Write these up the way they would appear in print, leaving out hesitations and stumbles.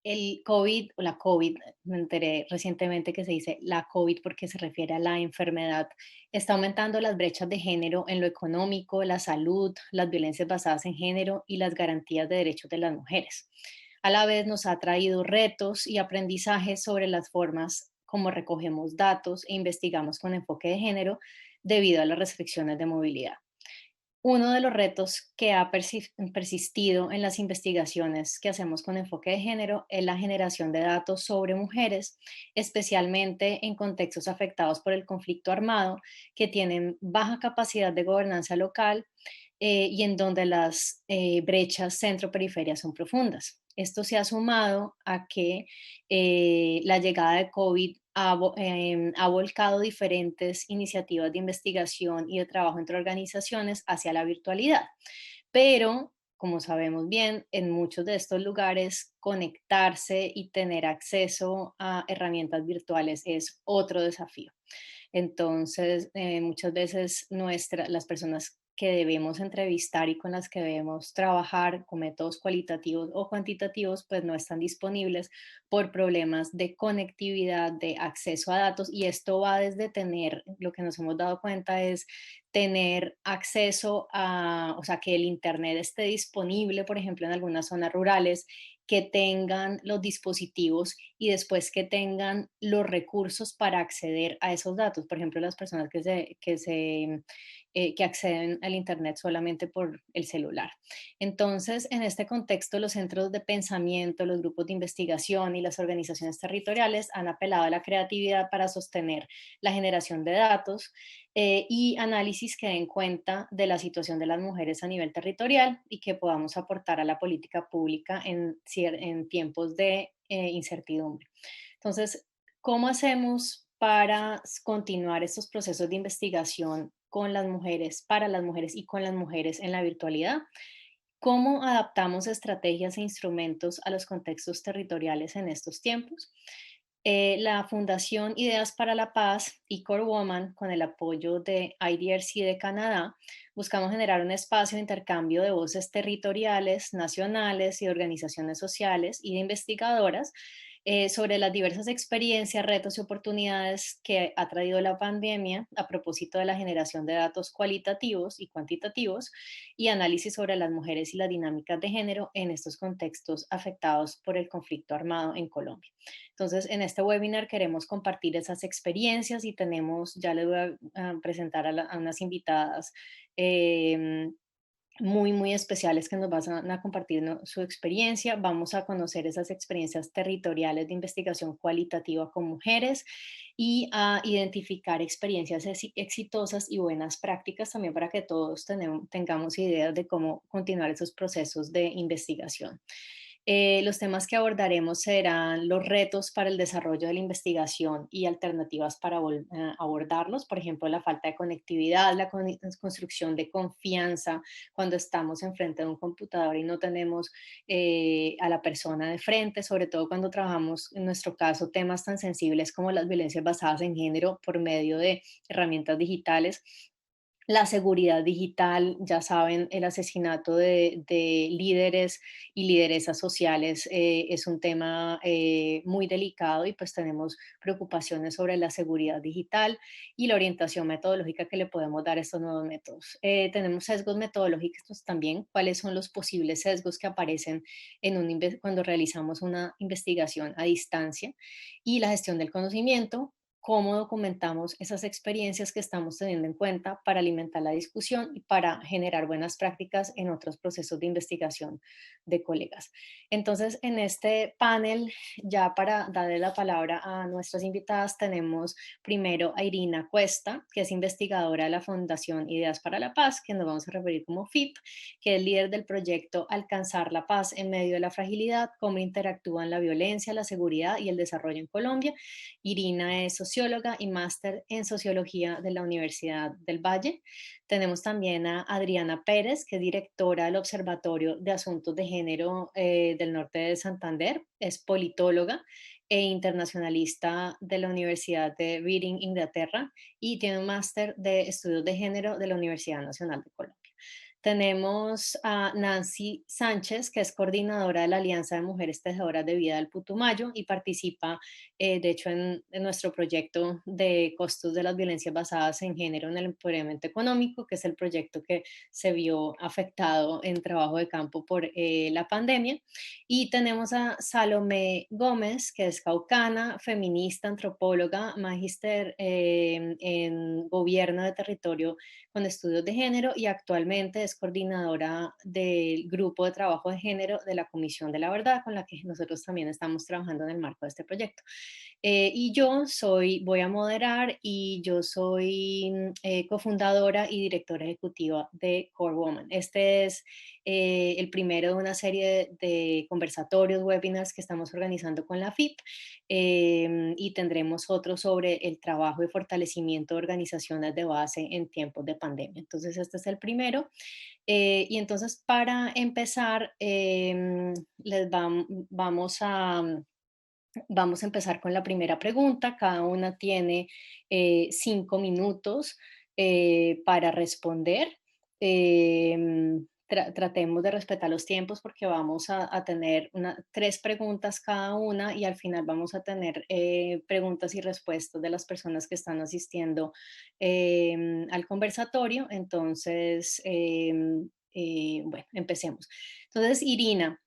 El COVID o la COVID, me enteré recientemente que se dice la COVID porque se refiere a la enfermedad, está aumentando las brechas de género en lo económico, la salud, las violencias basadas en género y las garantías de derechos de las mujeres. A la vez nos ha traído retos y aprendizajes sobre las formas como recogemos datos e investigamos con enfoque de género debido a las restricciones de movilidad. Uno de los retos que ha persistido en las investigaciones que hacemos con enfoque de género es la generación de datos sobre mujeres, especialmente en contextos afectados por el conflicto armado, que tienen baja capacidad de gobernanza local y en donde las brechas centro-periferia son profundas. Esto se ha sumado a que la llegada de COVID ha volcado diferentes iniciativas de investigación y de trabajo entre organizaciones hacia la virtualidad. Pero, como sabemos bien, en muchos de estos lugares conectarse y tener acceso a herramientas virtuales es otro desafío. Entonces, muchas veces las personas que debemos entrevistar y con las que debemos trabajar con métodos cualitativos o cuantitativos, pues no están disponibles por problemas de conectividad, de acceso a datos. Y esto va desde tener, lo que nos hemos dado cuenta es tener acceso a, o sea, que el Internet esté disponible, por ejemplo, en algunas zonas rurales, que tengan los dispositivos y después que tengan los recursos para acceder a esos datos. Por ejemplo, las personas que acceden al Internet solamente por el celular. Entonces, en este contexto, los centros de pensamiento, los grupos de investigación y las organizaciones territoriales han apelado a la creatividad para sostener la generación de datos y análisis que den cuenta de la situación de las mujeres a nivel territorial y que podamos aportar a la política pública en tiempos de incertidumbre. Entonces, ¿cómo hacemos para continuar estos procesos de investigación con las mujeres, para las mujeres y con las mujeres en la virtualidad? ¿Cómo adaptamos estrategias e instrumentos a los contextos territoriales en estos tiempos? La Fundación Ideas para la Paz y Core Woman, con el apoyo de IDRC de Canadá, buscamos generar un espacio de intercambio de voces territoriales, nacionales y de organizaciones sociales y de investigadoras sobre las diversas experiencias, retos y oportunidades que ha traído la pandemia a propósito de la generación de datos cualitativos y cuantitativos y análisis sobre las mujeres y las dinámicas de género en estos contextos afectados por el conflicto armado en Colombia. Entonces, en este webinar queremos compartir esas experiencias y tenemos, ya les voy a presentar a unas invitadas eh, muy especiales que nos van a compartir su experiencia. Vamos a conocer esas experiencias territoriales de investigación cualitativa con mujeres y a identificar experiencias exitosas y buenas prácticas también para que todos tengamos ideas de cómo continuar esos procesos de investigación. Los temas que abordaremos serán los retos para el desarrollo de la investigación y alternativas para abordarlos, por ejemplo, la falta de conectividad, la construcción de confianza cuando estamos enfrente de un computador y no tenemos a la persona de frente, sobre todo cuando trabajamos, en nuestro caso, temas tan sensibles como las violencias basadas en género por medio de herramientas digitales. La seguridad digital, ya saben, el asesinato de líderes y lideresas sociales es un tema muy delicado y pues tenemos preocupaciones sobre la seguridad digital y la orientación metodológica que le podemos dar a estos nuevos métodos. Tenemos sesgos metodológicos también, cuáles son los posibles sesgos que aparecen cuando realizamos una investigación a distancia y la gestión del conocimiento, cómo documentamos esas experiencias que estamos teniendo en cuenta para alimentar la discusión y para generar buenas prácticas en otros procesos de investigación de colegas. Entonces, en este panel, ya para darle la palabra a nuestras invitadas, tenemos primero a Irina Cuesta, que es investigadora de la Fundación Ideas para la Paz, que nos vamos a referir como FIP, que es líder del proyecto Alcanzar la Paz en medio de la fragilidad, cómo interactúan la violencia, la seguridad y el desarrollo en Colombia. Irina es socióloga y máster en sociología de la Universidad del Valle. Tenemos también a Adriana Pérez, que es directora del Observatorio de Asuntos de Género del Norte de Santander. Es politóloga e internacionalista de la Universidad de Reading, Inglaterra, y tiene un máster de estudios de género de la Universidad Nacional de Colombia. Tenemos a Nancy Sánchez, que es coordinadora de la Alianza de Mujeres Tejedoras de Vida del Putumayo y participa, de hecho, en nuestro proyecto de costos de las violencias basadas en género en el empoderamiento económico, que es el proyecto que se vio afectado en trabajo de campo por la pandemia. Y tenemos a Salomé Gómez, que es caucana, feminista, antropóloga, magíster en gobierno de territorio con estudios de género y actualmente es coordinadora del grupo de trabajo de género de la Comisión de la Verdad, con la que nosotros también estamos trabajando en el marco de este proyecto. Y voy a moderar y yo soy cofundadora y directora ejecutiva de Core Woman. Este es el primero de una serie de conversatorios, webinars que estamos organizando con la FIP y tendremos otro sobre el trabajo y fortalecimiento de organizaciones de base en tiempos de pandemia. Entonces, este es el primero. Y entonces, para empezar, vamos a empezar con la primera pregunta. Cada una tiene 5 minutos para responder. Tratemos de respetar los tiempos porque vamos a tener 3 preguntas cada una y al final vamos a tener preguntas y respuestas de las personas que están asistiendo al conversatorio. Entonces, bueno, empecemos. Entonces, Irina,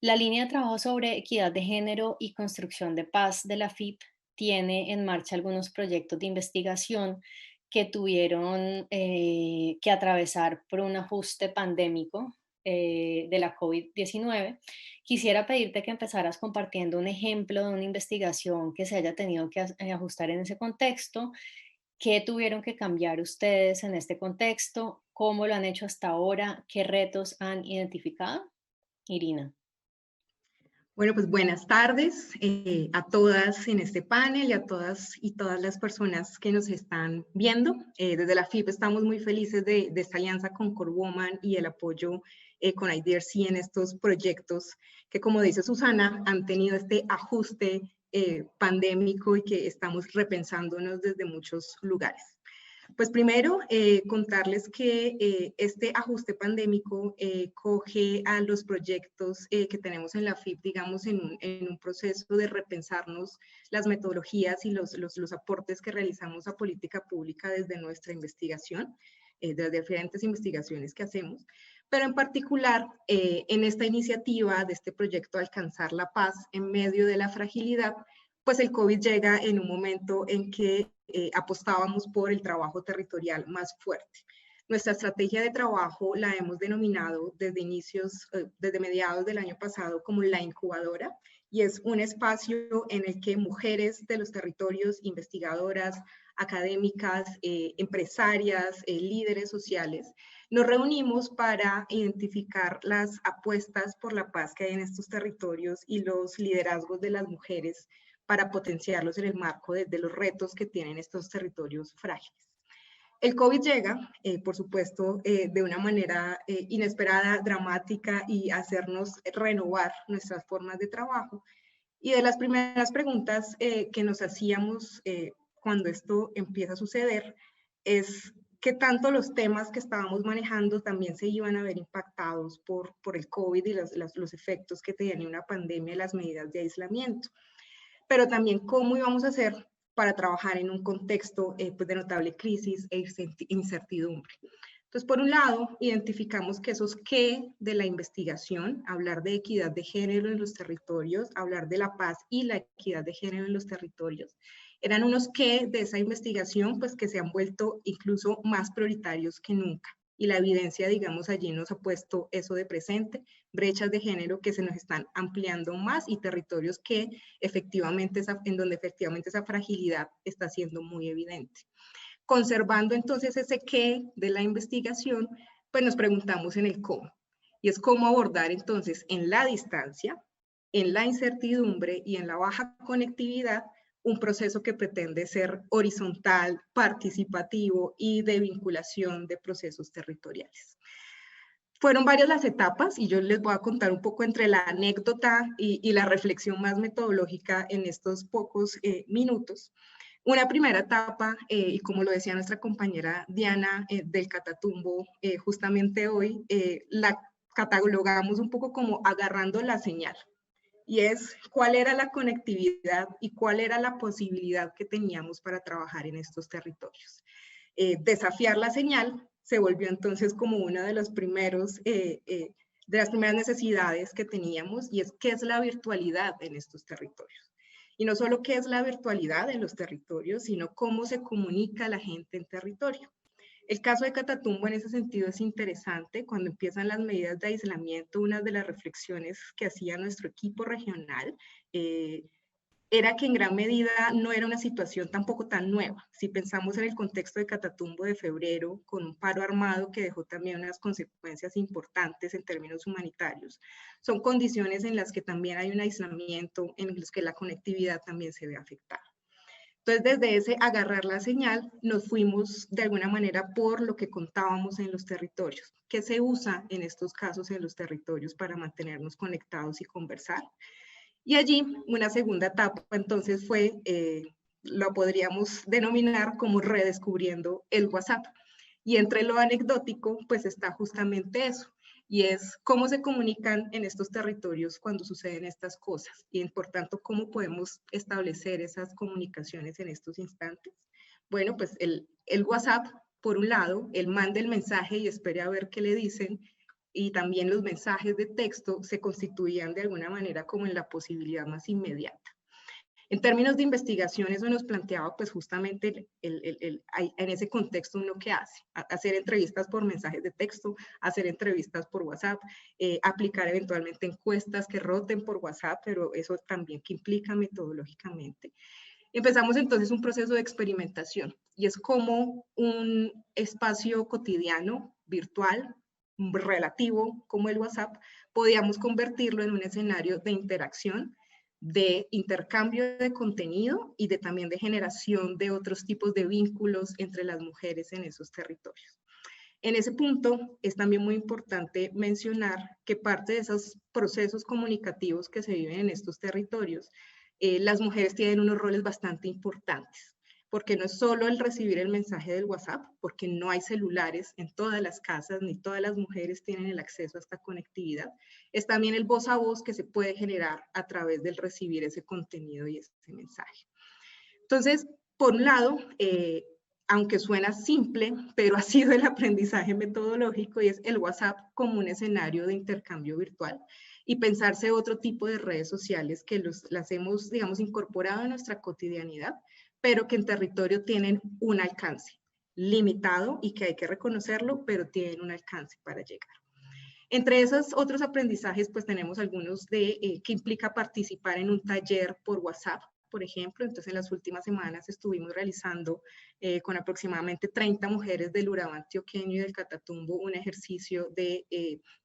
la línea de trabajo sobre equidad de género y construcción de paz de la FIP tiene en marcha algunos proyectos de investigación que tuvieron que atravesar por un ajuste pandémico de la COVID-19. Quisiera pedirte que empezaras compartiendo un ejemplo de una investigación que se haya tenido que ajustar en ese contexto. ¿Qué tuvieron que cambiar ustedes en este contexto? ¿Cómo lo han hecho hasta ahora? ¿Qué retos han identificado? Irina. Bueno, pues buenas tardes a todas en este panel y a todas y todas las personas que nos están viendo. Desde la FIP estamos muy felices de esta alianza con Core Woman y el apoyo con IDRC en estos proyectos que, como dice Susana, han tenido este ajuste pandémico y que estamos repensándonos desde muchos lugares. Pues primero, contarles que este ajuste pandémico coge a los proyectos que tenemos en la FIP, digamos, en un proceso de repensarnos las metodologías y los aportes que realizamos a política pública desde nuestra investigación, de las diferentes investigaciones que hacemos, pero en particular en esta iniciativa de este proyecto Alcanzar la Paz en medio de la fragilidad, pues el COVID llega en un momento en que apostábamos por el trabajo territorial más fuerte. Nuestra estrategia de trabajo la hemos denominado desde mediados del año pasado como la incubadora, y es un espacio en el que mujeres de los territorios, investigadoras, académicas, empresarias, líderes sociales, nos reunimos para identificar las apuestas por la paz que hay en estos territorios y los liderazgos de las mujeres para potenciarlos en el marco de los retos que tienen estos territorios frágiles. El COVID llega, por supuesto, de una manera inesperada, dramática y hacernos renovar nuestras formas de trabajo. Y de las primeras preguntas que nos hacíamos cuando esto empieza a suceder es qué tanto los temas que estábamos manejando también se iban a ver impactados por el COVID y los efectos que tenía una pandemia y las medidas de aislamiento, pero también cómo íbamos a hacer para trabajar en un contexto pues de notable crisis e incertidumbre. Entonces, por un lado, identificamos que esos qué de la investigación, hablar de equidad de género en los territorios, hablar de la paz y la equidad de género en los territorios, eran unos qué de esa investigación pues que se han vuelto incluso más prioritarios que nunca. Y la evidencia, digamos, allí nos ha puesto eso de presente, brechas de género que se nos están ampliando más y territorios que efectivamente, en donde efectivamente esa fragilidad está siendo muy evidente. Conservando entonces ese qué de la investigación, pues nos preguntamos en el cómo. Y es cómo abordar entonces en la distancia, en la incertidumbre y en la baja conectividad un proceso que pretende ser horizontal, participativo y de vinculación de procesos territoriales. Fueron varias las etapas y yo les voy a contar un poco entre la anécdota y la reflexión más metodológica en estos pocos minutos. Una primera etapa, y como lo decía nuestra compañera Diana del Catatumbo, justamente hoy, la catalogamos un poco como agarrando la señal, y es cuál era la conectividad y cuál era la posibilidad que teníamos para trabajar en estos territorios. Desafiar la señal se volvió entonces como una de los primeros, de las primeras necesidades que teníamos, y es qué es la virtualidad en estos territorios. Y no solo qué es la virtualidad en los territorios, sino cómo se comunica la gente en territorio. El caso de Catatumbo en ese sentido es interesante. Cuando empiezan las medidas de aislamiento, una de las reflexiones que hacía nuestro equipo regional era que en gran medida no era una situación tampoco tan nueva. Si pensamos en el contexto de Catatumbo de febrero, con un paro armado que dejó también unas consecuencias importantes en términos humanitarios, son condiciones en las que también hay un aislamiento, en los que la conectividad también se ve afectada. Entonces, desde ese agarrar la señal, nos fuimos de alguna manera por lo que contábamos en los territorios. ¿Qué se usa en estos casos en los territorios para mantenernos conectados y conversar? Y allí una segunda etapa entonces fue, lo podríamos denominar como redescubriendo el WhatsApp. Y entre lo anecdótico, pues está justamente eso, y es cómo se comunican en estos territorios cuando suceden estas cosas, y por tanto, cómo podemos establecer esas comunicaciones en estos instantes. Bueno, pues el WhatsApp, por un lado, él manda el mensaje y espera a ver qué le dicen, y también los mensajes de texto se constituían de alguna manera como en la posibilidad más inmediata. En términos de investigación, eso nos planteaba pues justamente en ese contexto uno que hace, hacer entrevistas por mensajes de texto, hacer entrevistas por WhatsApp, aplicar eventualmente encuestas que roten por WhatsApp, pero eso también que implica metodológicamente. Empezamos entonces un proceso de experimentación, y es como un espacio cotidiano, virtual, relativo, como el WhatsApp, podíamos convertirlo en un escenario de interacción, de intercambio de contenido y también de generación de otros tipos de vínculos entre las mujeres en esos territorios. En ese punto es también muy importante mencionar que parte de esos procesos comunicativos que se viven en estos territorios, las mujeres tienen unos roles bastante importantes, porque no es solo el recibir el mensaje del WhatsApp, porque no hay celulares en todas las casas, ni todas las mujeres tienen el acceso a esta conectividad, es también el voz a voz que se puede generar a través del recibir ese contenido y ese mensaje. Entonces, por un lado, aunque suena simple, pero ha sido el aprendizaje metodológico, y es el WhatsApp como un escenario de intercambio virtual, y pensarse otro tipo de redes sociales que las hemos, digamos, incorporado a nuestra cotidianidad, pero que en territorio tienen un alcance limitado y que hay que reconocerlo, pero tienen un alcance para llegar. Entre esos otros aprendizajes, pues tenemos algunos de que implica participar en un taller por WhatsApp, por ejemplo. Entonces, en las últimas semanas estuvimos realizando con aproximadamente 30 mujeres del Urabá antioqueño y del Catatumbo un ejercicio de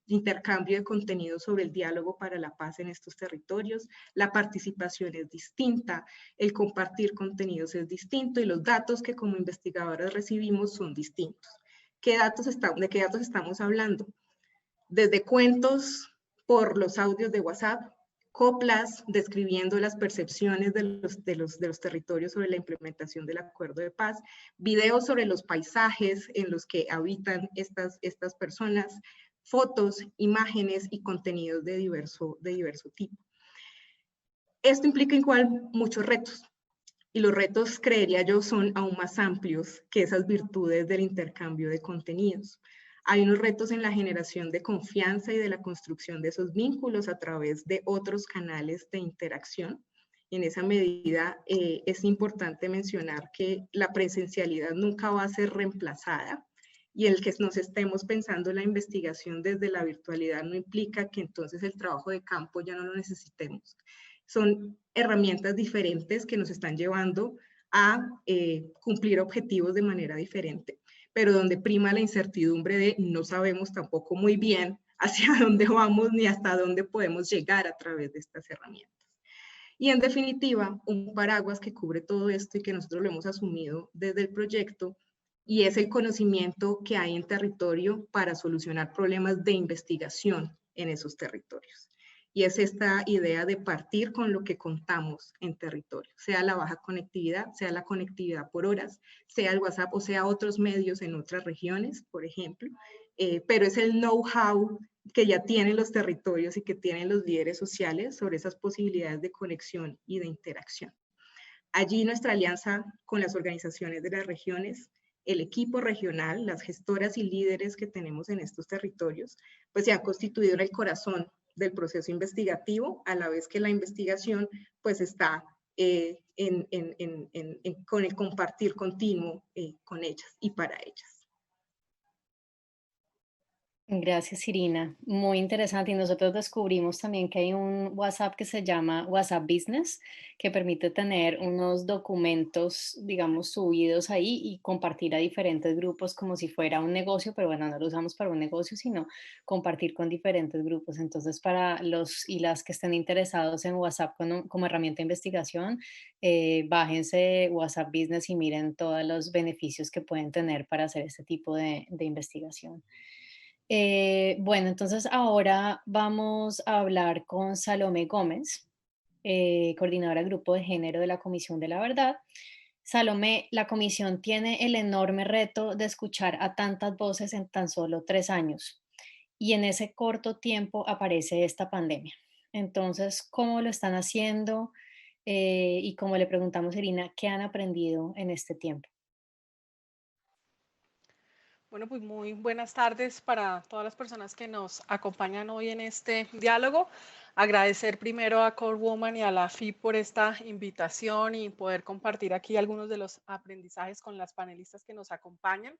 intercambio de contenido sobre el diálogo para la paz en estos territorios. La participación es distinta, el compartir contenidos es distinto, y los datos que como investigadoras recibimos son distintos. ¿De qué datos estamos hablando? Desde cuentos por los audios de WhatsApp, coplas describiendo las percepciones de los territorios sobre la implementación del acuerdo de paz, videos sobre los paisajes en los que habitan estas personas, fotos, imágenes y contenidos de diverso tipo. Esto implica igual muchos retos, y los retos, creería yo, son aún más amplios que esas virtudes del intercambio de contenidos. Hay unos retos en la generación de confianza y de la construcción de esos vínculos a través de otros canales de interacción. En esa medida, es importante mencionar que la presencialidad nunca va a ser reemplazada, y el que nos estemos pensando la investigación desde la virtualidad no implica que entonces el trabajo de campo ya no lo necesitemos. Son herramientas diferentes que nos están llevando a cumplir objetivos de manera diferente, pero donde prima la incertidumbre de no sabemos tampoco muy bien hacia dónde vamos ni hasta dónde podemos llegar a través de estas herramientas. Y en definitiva, un paraguas que cubre todo esto y que nosotros lo hemos asumido desde el proyecto, y es el conocimiento que hay en territorio para solucionar problemas de investigación en esos territorios. y es esta idea de partir con lo que contamos en territorio, sea la baja conectividad, sea la conectividad por horas, sea el WhatsApp o sea otros medios en otras regiones, por ejemplo, pero es el know-how que ya tienen los territorios y que tienen los líderes sociales sobre esas posibilidades de conexión y de interacción. Allí nuestra alianza con las organizaciones de las regiones, el equipo regional, las gestoras y líderes que tenemos en estos territorios, pues se han constituido en el corazón del proceso investigativo, a la vez que la investigación pues está con el compartir continuo con ellas y para ellas. Gracias, Irina. Muy interesante. Y nosotros descubrimos también que hay un WhatsApp que se llama WhatsApp Business, que permite tener unos documentos, digamos, subidos ahí y compartir a diferentes grupos como si fuera un negocio, pero bueno, no lo usamos para un negocio, sino compartir con diferentes grupos. Entonces, para los y las que estén interesados en WhatsApp como herramienta de investigación, bájense WhatsApp Business y miren todos los beneficios que pueden tener para hacer este tipo de investigación. Bueno, entonces ahora vamos a hablar con Salomé Gómez, coordinadora del Grupo de Género de la Comisión de la Verdad. Salomé, la comisión tiene el enorme reto de escuchar a tantas voces en tan solo 3 años y en ese corto tiempo aparece esta pandemia. Entonces, ¿cómo lo están haciendo? Y como le preguntamos a Irina, ¿qué han aprendido en este tiempo? Bueno, pues muy buenas tardes para todas las personas que nos acompañan hoy en este diálogo. Agradecer primero a Core Woman y a la FIP por esta invitación y poder compartir aquí algunos de los aprendizajes con las panelistas que nos acompañan.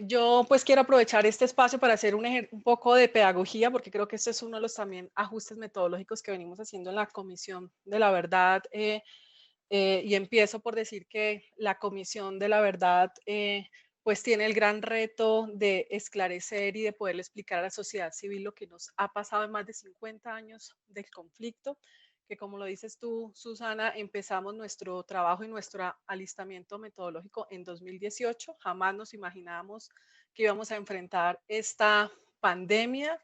Yo pues quiero aprovechar este espacio para hacer un poco de pedagogía, porque creo que este es uno de los también ajustes metodológicos que venimos haciendo en la Comisión de la Verdad. Y empiezo por decir que la Comisión de la Verdad pues tiene el gran reto de esclarecer y de poderle explicar a la sociedad civil lo que nos ha pasado en más de 50 años del conflicto, que como lo dices tú, Susana, empezamos nuestro trabajo y nuestro alistamiento metodológico en 2018. Jamás nos imaginábamos que íbamos a enfrentar esta pandemia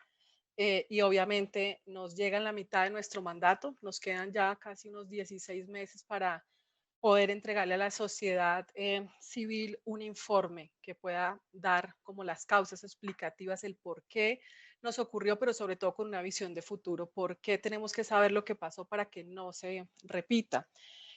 y obviamente nos llega en la mitad de nuestro mandato, nos quedan ya casi unos 16 meses para poder entregarle a la sociedad civil un informe que pueda dar como las causas explicativas, el por qué nos ocurrió, pero sobre todo con una visión de futuro, por qué tenemos que saber lo que pasó para que no se repita.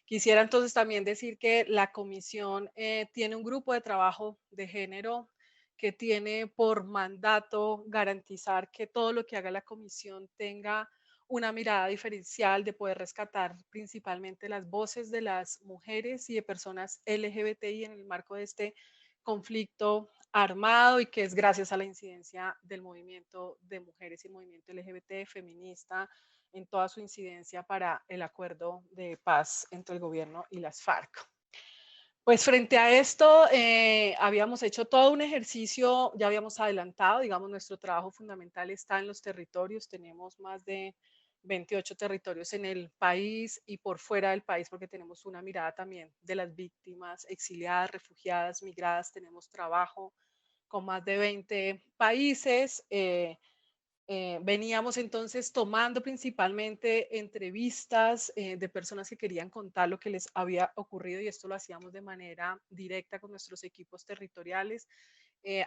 Quisiera entonces también decir que la comisión tiene un grupo de trabajo de género que tiene por mandato garantizar que todo lo que haga la comisión tenga una mirada diferencial de poder rescatar principalmente las voces de las mujeres y de personas LGBTI en el marco de este conflicto armado y que es gracias a la incidencia del movimiento de mujeres y el movimiento LGBT feminista en toda su incidencia para el acuerdo de paz entre el gobierno y las FARC. Pues frente a esto, habíamos hecho todo un ejercicio, ya habíamos adelantado, digamos, nuestro trabajo fundamental está en los territorios, tenemos más de 28 territorios en el país y por fuera del país, porque tenemos una mirada también de las víctimas exiliadas, refugiadas, migradas, tenemos trabajo con más de 20 países. Veníamos entonces tomando principalmente entrevistas de personas que querían contar lo que les había ocurrido y esto lo hacíamos de manera directa con nuestros equipos territoriales.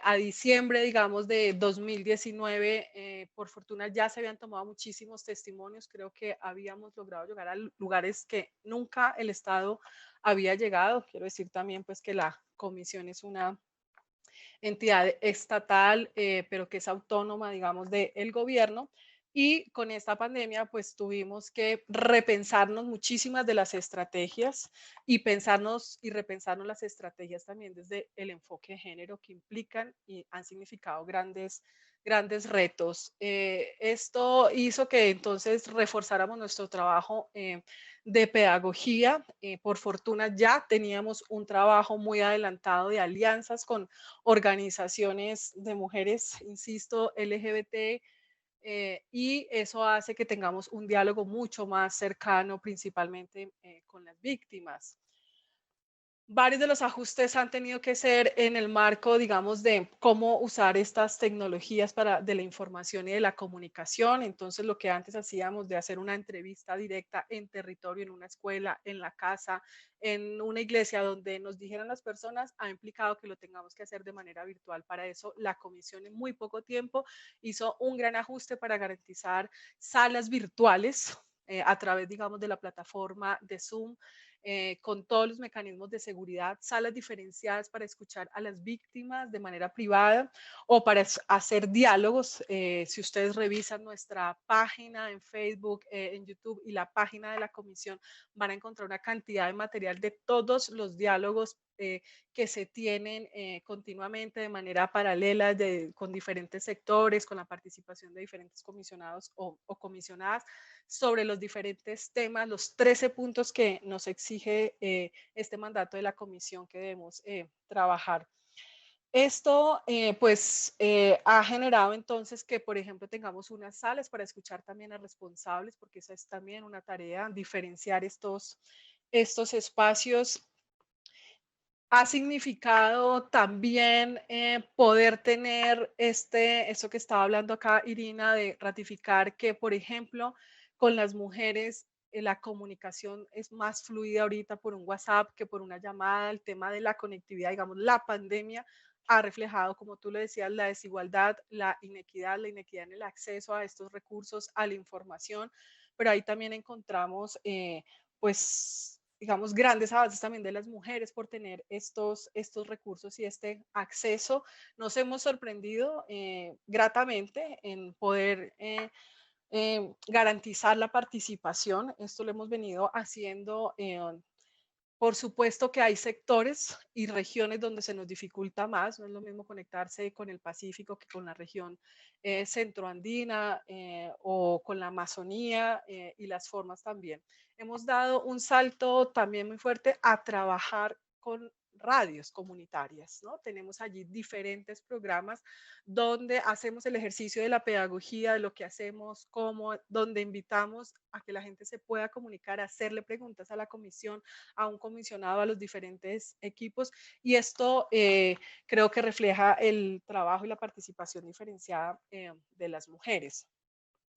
A diciembre, digamos, de 2019, por fortuna ya se habían tomado muchísimos testimonios. Creo que habíamos logrado llegar a lugares que nunca el Estado había llegado. Quiero decir también pues que la comisión es una entidad estatal, pero que es autónoma, digamos, del gobierno. Y con esta pandemia, pues tuvimos que repensarnos muchísimas de las estrategias y pensarnos y repensarnos las estrategias también desde el enfoque de género que implican y han significado grandes retos. Esto hizo que entonces reforzáramos nuestro trabajo de pedagogía. Por fortuna ya teníamos un trabajo muy adelantado de alianzas con organizaciones de mujeres, insisto, LGBT, y eso hace que tengamos un diálogo mucho más cercano, principalmente con las víctimas. varios de los ajustes han tenido que ser en el marco, digamos, de cómo usar estas tecnologías de la información y de la comunicación. Entonces, lo que antes hacíamos de hacer una entrevista directa en territorio, en una escuela, en la casa, en una iglesia, donde nos dijeran las personas, ha implicado que lo tengamos que hacer de manera virtual. Para eso, la comisión en muy poco tiempo hizo un gran ajuste para garantizar salas virtuales a través, digamos, de la plataforma de Zoom, con todos los mecanismos de seguridad, salas diferenciadas para escuchar a las víctimas de manera privada o para hacer diálogos. Si ustedes revisan nuestra página en Facebook, en YouTube y la página de la comisión, van a encontrar una cantidad de material de todos los diálogos que se tienen continuamente de manera paralela con diferentes sectores, con la participación de diferentes comisionados o comisionadas sobre los diferentes temas, los 13 puntos que nos exige este mandato de la comisión que debemos trabajar. Esto, ha generado entonces que, por ejemplo, tengamos unas salas para escuchar también a responsables, porque esa es también una tarea, diferenciar estos espacios. Ha significado también poder tener esto que estaba hablando acá Irina, de ratificar que, por ejemplo, con las mujeres la comunicación es más fluida ahorita por un WhatsApp que por una llamada. El tema de la conectividad, digamos, la pandemia ha reflejado, como tú lo decías, la desigualdad, la inequidad en el acceso a estos recursos, a la información, pero ahí también encontramos, digamos, grandes avances también de las mujeres por tener estos recursos y este acceso. Nos hemos sorprendido gratamente en poder garantizar la participación. Esto lo hemos venido haciendo. Por supuesto que hay sectores y regiones donde se nos dificulta más. No es lo mismo conectarse con el Pacífico que con la región centroandina o con la Amazonía y las formas también. Hemos dado un salto también muy fuerte a trabajar con radios comunitarias, ¿no? Tenemos allí diferentes programas donde hacemos el ejercicio de la pedagogía, de lo que hacemos, cómo, donde invitamos a que la gente se pueda comunicar, hacerle preguntas a la comisión, a un comisionado, a los diferentes equipos, y esto creo que refleja el trabajo y la participación diferenciada de las mujeres.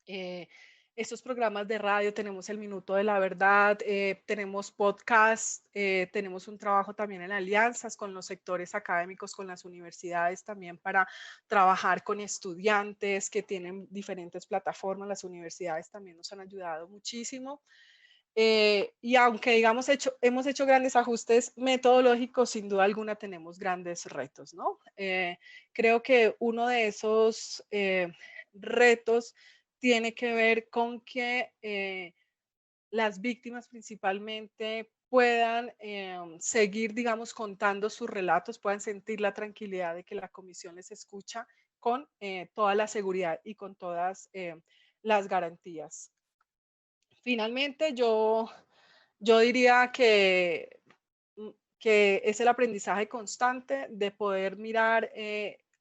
Eh, Estos programas de radio, tenemos el Minuto de la Verdad, tenemos podcast, tenemos un trabajo también en alianzas con los sectores académicos, con las universidades también para trabajar con estudiantes que tienen diferentes plataformas. Las universidades también nos han ayudado muchísimo. Y aunque digamos hemos hecho grandes ajustes metodológicos, sin duda alguna tenemos grandes retos, ¿no? Creo que uno de esos retos tiene que ver con que las víctimas principalmente puedan seguir, digamos, contando sus relatos, puedan sentir la tranquilidad de que la comisión les escucha con toda la seguridad y con todas las garantías. Finalmente, yo diría mm, que es el aprendizaje constante de poder mirar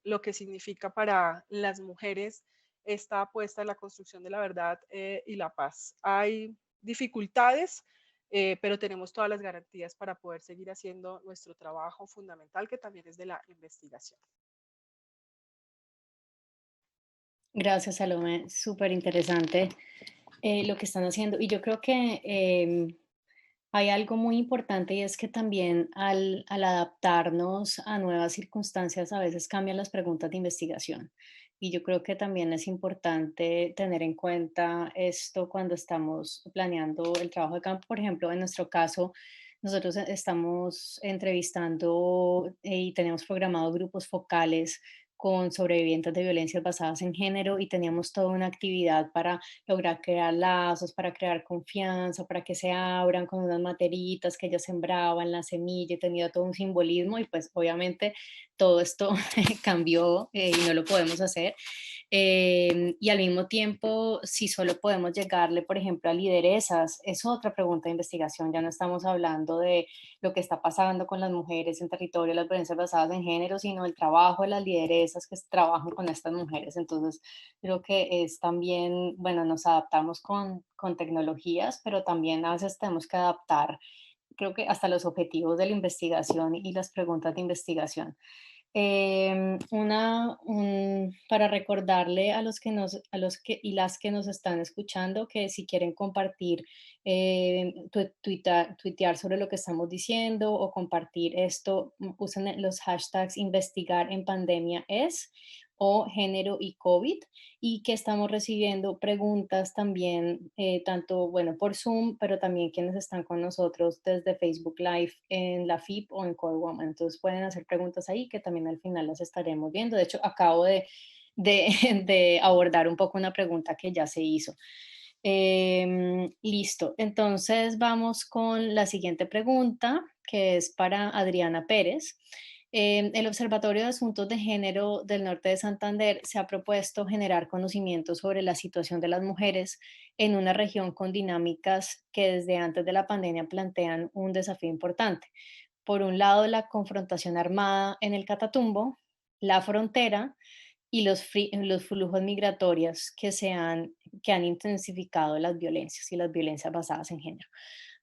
lo que significa para las mujeres esta apuesta en la construcción de la verdad y la paz. Hay dificultades, pero tenemos todas las garantías para poder seguir haciendo nuestro trabajo fundamental, que también es de la investigación. Gracias, Salomé. Súper interesante lo que están haciendo. Y yo creo que hay algo muy importante y es que también al adaptarnos a nuevas circunstancias a veces cambian las preguntas de investigación. Y yo creo que también es importante tener en cuenta esto cuando estamos planeando el trabajo de campo. Por ejemplo, en nuestro caso, nosotros estamos entrevistando y tenemos programados grupos focales con sobrevivientes de violencias basadas en género y teníamos toda una actividad para lograr crear lazos, para crear confianza, para que se abran con unas materitas que ellos sembraban, la semilla, y tenía todo un simbolismo y pues obviamente todo esto cambió y no lo podemos hacer. Y al mismo tiempo, si solo podemos llegarle, por ejemplo, a lideresas, es otra pregunta de investigación. Ya no estamos hablando de lo que está pasando con las mujeres en territorio, las violencias basadas en género, sino el trabajo de las lideresas que trabajan con estas mujeres. Entonces, creo que es también, bueno, nos adaptamos con tecnologías, pero también a veces tenemos que adaptar creo que hasta los objetivos de la investigación y las preguntas de investigación. Para recordarle a los que a los que y las que nos están escuchando que si quieren compartir, tuitear sobre lo que estamos diciendo o compartir esto, usen los hashtags investigar en pandemia es o género y COVID, y que estamos recibiendo preguntas también, tanto, bueno, por Zoom, pero también quienes están con nosotros desde Facebook Live en la FIP o en Core Woman. Entonces pueden hacer preguntas ahí que también al final las estaremos viendo. De hecho, acabo de, de abordar un poco una pregunta que ya se hizo. Listo, entonces vamos con la siguiente pregunta, que es para Adriana Pérez. El Observatorio de Asuntos de Género del Norte de Santander se ha propuesto generar conocimiento sobre la situación de las mujeres en una región con dinámicas que desde antes de la pandemia plantean un desafío importante. Por un lado, la confrontación armada en el Catatumbo, la frontera y los flujos migratorios que han intensificado las violencias y las violencias basadas en género.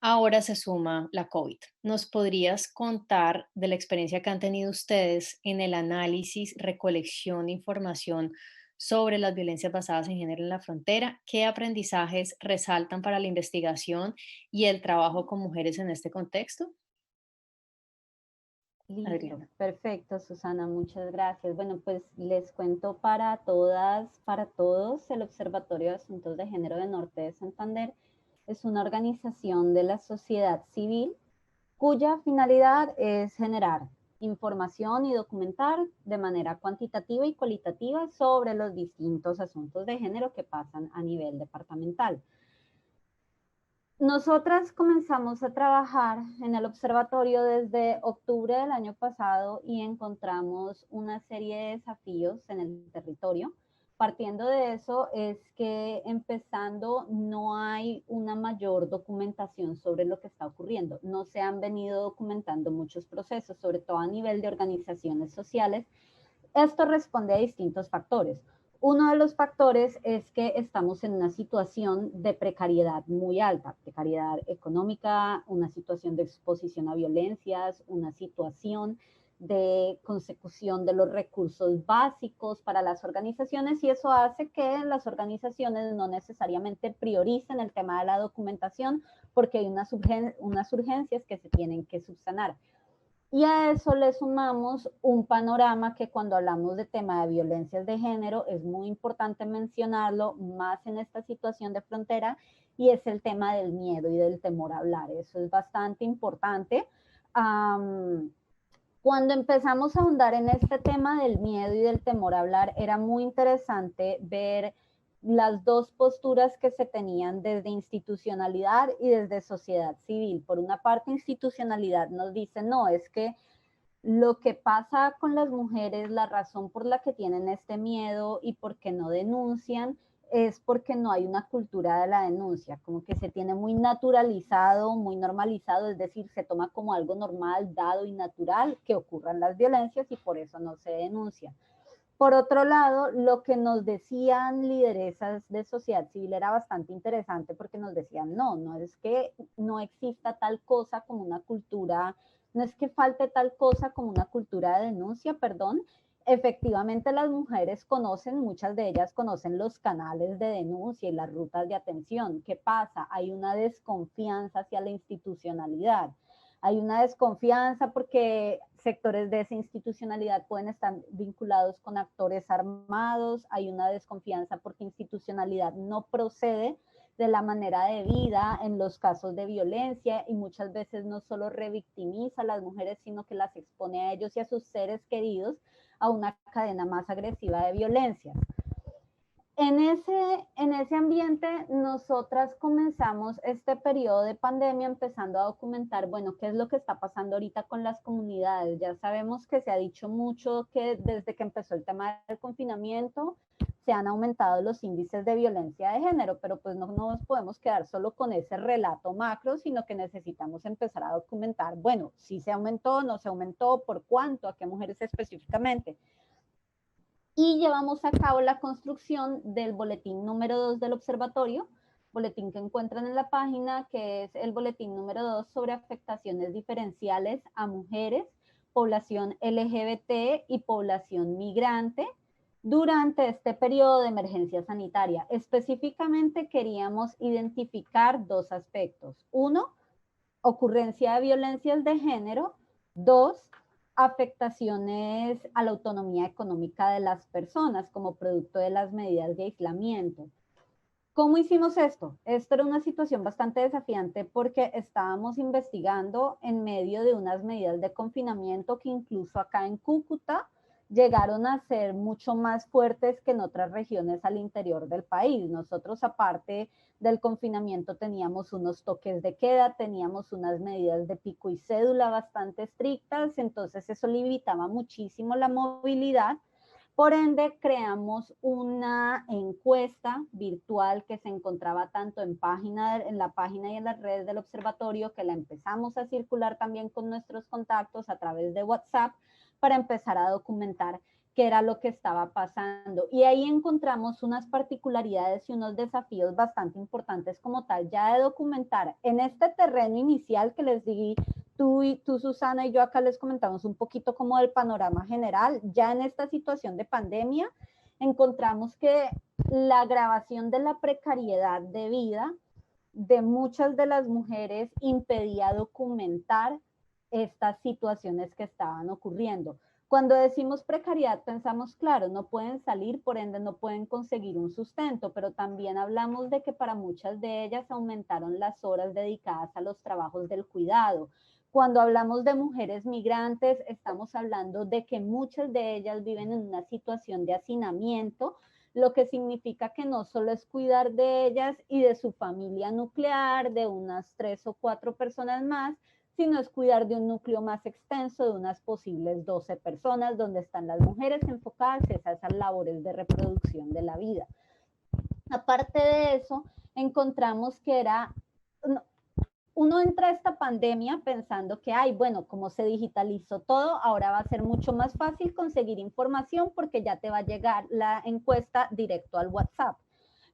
Ahora se suma la COVID. ¿Nos podrías contar de la experiencia que han tenido ustedes en el análisis, recolección de información sobre las violencias basadas en género en la frontera? ¿Qué aprendizajes resaltan para la investigación y el trabajo con mujeres en este contexto? Listo, Adriana. perfecto, Susana, muchas gracias. Bueno, pues les cuento para todas, para todos, el Observatorio de Asuntos de Género de Norte de Santander es una organización de la sociedad civil cuya finalidad es generar información y documentar de manera cuantitativa y cualitativa sobre los distintos asuntos de género que pasan a nivel departamental. Nosotras comenzamos a trabajar en el observatorio desde octubre del año pasado y encontramos una serie de desafíos en el territorio. Partiendo de eso es que empezando no hay una mayor documentación sobre lo que está ocurriendo. No se han venido documentando muchos procesos, sobre todo a nivel de organizaciones sociales. Esto responde a distintos factores. Uno de los factores es que estamos en una situación de precariedad muy alta, precariedad económica, una situación de exposición a violencias, una situación de consecución de los recursos básicos para las organizaciones, y eso hace que las organizaciones no necesariamente prioricen el tema de la documentación porque hay unas urgencias que se tienen que subsanar. Y a eso le sumamos un panorama que cuando hablamos de tema de violencias de género es muy importante mencionarlo, más en esta situación de frontera, y es el tema del miedo y del temor a hablar. Eso es bastante importante. Cuando empezamos a ahondar en este tema del miedo y del temor a hablar, era muy interesante ver las dos posturas que se tenían desde institucionalidad y desde sociedad civil. Por una parte, institucionalidad nos dice, no, es que lo que pasa con las mujeres, la razón por la que tienen este miedo y por qué no denuncian, es porque no hay una cultura de la denuncia, como que se tiene muy naturalizado, muy normalizado, es decir, se toma como algo normal, dado y natural que ocurran las violencias y por eso no se denuncia. Por otro lado, lo que nos decían lideresas de sociedad civil era bastante interesante porque nos decían, no es que no exista tal cosa como una cultura, no es que falte tal cosa como una cultura de denuncia, perdón. Efectivamente, las mujeres conocen, muchas de ellas conocen los canales de denuncia y las rutas de atención. ¿Qué pasa? Hay una desconfianza hacia la institucionalidad. Hay una desconfianza porque sectores de esa institucionalidad pueden estar vinculados con actores armados, hay una desconfianza porque institucionalidad no procede de la manera de vida en los casos de violencia y muchas veces no solo revictimiza a las mujeres, sino que las expone a ellos y a sus seres queridos a una cadena más agresiva de violencia. En ese ambiente, nosotras comenzamos este periodo de pandemia empezando a documentar, bueno, qué es lo que está pasando ahorita con las comunidades. Ya sabemos que se ha dicho mucho que desde que empezó el tema del confinamiento se han aumentado los índices de violencia de género, pero pues no nos podemos quedar solo con ese relato macro, sino que necesitamos empezar a documentar, bueno, si se aumentó, no se aumentó, por cuánto, a qué mujeres específicamente. Y llevamos a cabo la construcción del boletín número 2 del observatorio, boletín que encuentran en la página, que es el boletín número 2 sobre afectaciones diferenciales a mujeres, población LGBT y población migrante durante este periodo de emergencia sanitaria. Específicamente queríamos identificar dos aspectos. Uno, ocurrencia de violencias de género. Dos, afectaciones a la autonomía económica de las personas como producto de las medidas de aislamiento. ¿Cómo hicimos esto? Esto era una situación bastante desafiante porque estábamos investigando en medio de unas medidas de confinamiento que incluso acá en Cúcuta llegaron a ser mucho más fuertes que en otras regiones al interior del país. Nosotros, aparte del confinamiento, teníamos unos toques de queda, teníamos unas medidas de pico y cédula bastante estrictas, entonces eso limitaba muchísimo la movilidad. Por ende, creamos una encuesta virtual que se encontraba tanto en la página y en las redes del observatorio, que la empezamos a circular también con nuestros contactos a través de WhatsApp para empezar a documentar qué era lo que estaba pasando. Y ahí encontramos unas particularidades y unos desafíos bastante importantes como tal, ya de documentar en este terreno inicial que les di. Tú, Susana, y yo acá les comentamos un poquito como del panorama general. Ya en esta situación de pandemia encontramos que la agravación de la precariedad de vida de muchas de las mujeres impedía documentar estas situaciones que estaban ocurriendo. Cuando decimos precariedad pensamos, claro, no pueden salir, por ende no pueden conseguir un sustento, pero también hablamos de que para muchas de ellas aumentaron las horas dedicadas a los trabajos del cuidado. Cuando hablamos de mujeres migrantes, estamos hablando de que muchas de ellas viven en una situación de hacinamiento, lo que significa que no solo es cuidar de ellas y de su familia nuclear, de unas 3 o 4 personas más, sino es cuidar de un núcleo más extenso, de unas posibles 12 personas, donde están las mujeres enfocadas a esas labores de reproducción de la vida. Aparte de eso, encontramos que uno entra a esta pandemia pensando que, bueno, como se digitalizó todo, ahora va a ser mucho más fácil conseguir información porque ya te va a llegar la encuesta directo al WhatsApp.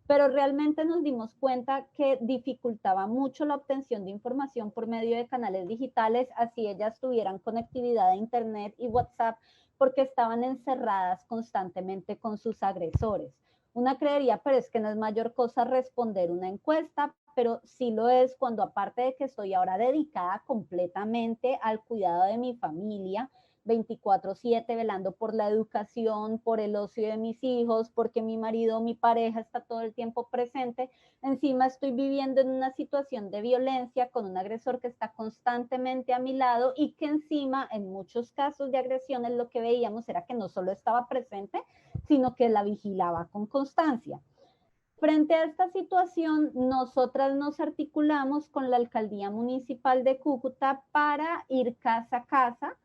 Pero realmente nos dimos cuenta que dificultaba mucho la obtención de información por medio de canales digitales, así ellas tuvieran conectividad a Internet y WhatsApp, porque estaban encerradas constantemente con sus agresores. Una creería, pero es que no es mayor cosa responder una encuesta, pero sí lo es cuando, aparte de que estoy ahora dedicada completamente al cuidado de mi familia, 24/7 velando por la educación, por el ocio de mis hijos, porque mi marido o mi pareja está todo el tiempo presente, encima estoy viviendo en una situación de violencia con un agresor que está constantemente a mi lado y que encima en muchos casos de agresiones lo que veíamos era que no solo estaba presente, sino que la vigilaba con constancia. Frente a esta situación, nosotras nos articulamos con la Alcaldía Municipal de Cúcuta para ir casa a casa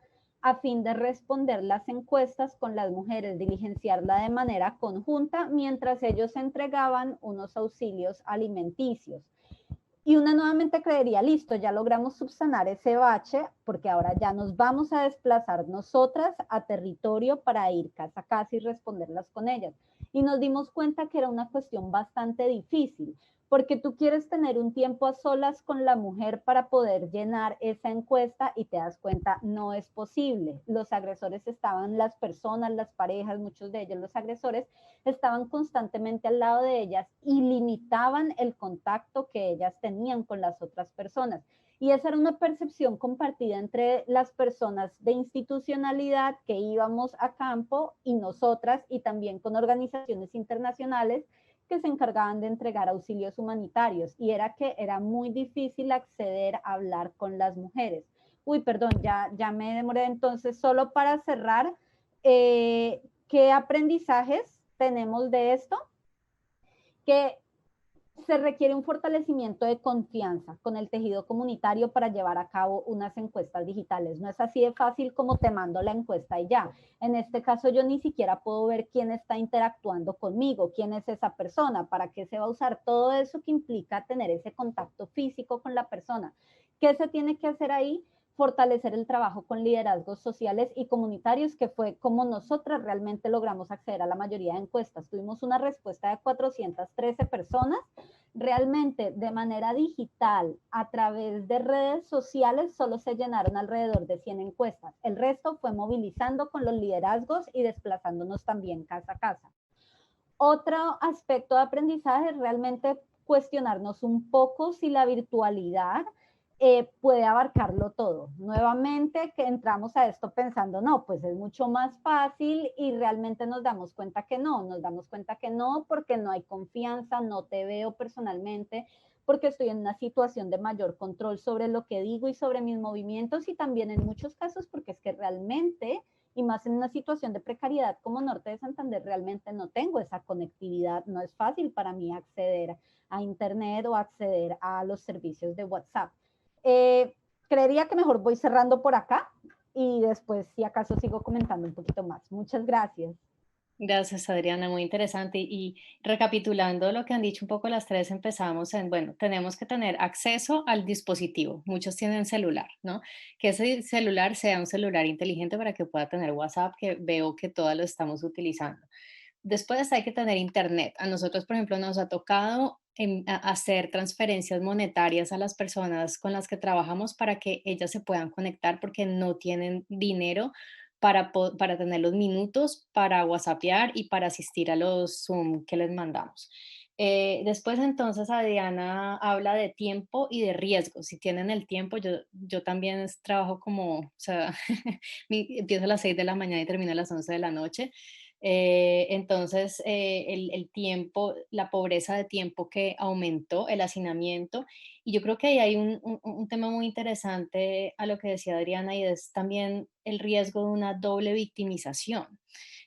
a fin de responder las encuestas con las mujeres, diligenciarla de manera conjunta mientras ellos entregaban unos auxilios alimenticios. Y una nuevamente creería, listo, ya logramos subsanar ese bache, porque ahora ya nos vamos a desplazar nosotras a territorio para ir casa a casa y responderlas con ellas. Y nos dimos cuenta que era una cuestión bastante difícil, porque tú quieres tener un tiempo a solas con la mujer para poder llenar esa encuesta y te das cuenta, no es posible. Los agresores estaban, las personas, las parejas, muchos de ellos los agresores, estaban constantemente al lado de ellas y limitaban el contacto que ellas tenían con las otras personas. Y esa era una percepción compartida entre las personas de institucionalidad que íbamos a campo y nosotras, y también con organizaciones internacionales que se encargaban de entregar auxilios humanitarios, y era que era muy difícil acceder a hablar con las mujeres. Uy, perdón, ya me demoré. Entonces, solo para cerrar, ¿qué aprendizajes tenemos de esto? Que se requiere un fortalecimiento de confianza con el tejido comunitario para llevar a cabo unas encuestas digitales. No es así de fácil como te mando la encuesta y ya. En este caso yo ni siquiera puedo ver quién está interactuando conmigo, quién es esa persona, para qué se va a usar todo eso que implica tener ese contacto físico con la persona. ¿Qué se tiene que hacer ahí? Fortalecer el trabajo con liderazgos sociales y comunitarios, que fue como nosotras realmente logramos acceder a la mayoría de encuestas. Tuvimos una respuesta de 413 personas, Realmente, de manera digital, a través de redes sociales, solo se llenaron alrededor de 100 encuestas. El resto fue movilizando con los liderazgos y desplazándonos también casa a casa. Otro aspecto de aprendizaje es realmente cuestionarnos un poco si la virtualidad puede abarcarlo todo. Nuevamente que entramos a esto pensando, no, pues es mucho más fácil y realmente nos damos cuenta que no porque no hay confianza, no te veo personalmente, porque estoy en una situación de mayor control sobre lo que digo y sobre mis movimientos y también en muchos casos porque es que realmente, y más en una situación de precariedad como Norte de Santander, realmente no tengo esa conectividad, no es fácil para mí acceder a internet o acceder a los servicios de WhatsApp. Creería que mejor voy cerrando por acá y después si acaso sigo comentando un poquito más. Muchas gracias. Gracias, Adriana, muy interesante. Y recapitulando lo que han dicho un poco las tres, empezamos en, bueno, tenemos que tener acceso al dispositivo. Muchos tienen celular, ¿no? Que ese celular sea un celular inteligente para que pueda tener WhatsApp, que veo que todas lo estamos utilizando. Después hay que tener internet. A nosotros, por ejemplo, nos ha tocado hacer transferencias monetarias a las personas con las que trabajamos para que ellas se puedan conectar porque no tienen dinero para tener los minutos para WhatsAppear y para asistir a los Zoom que les mandamos. Después entonces Adriana habla de tiempo y de riesgo. Si tienen el tiempo, yo también trabajo como, o sea, empiezo a las 6 de la mañana y termino a las 11 de la noche. Entonces, el tiempo, la pobreza de tiempo que aumentó, el hacinamiento, y yo creo que ahí hay un tema muy interesante a lo que decía Adriana y es también el riesgo de una doble victimización.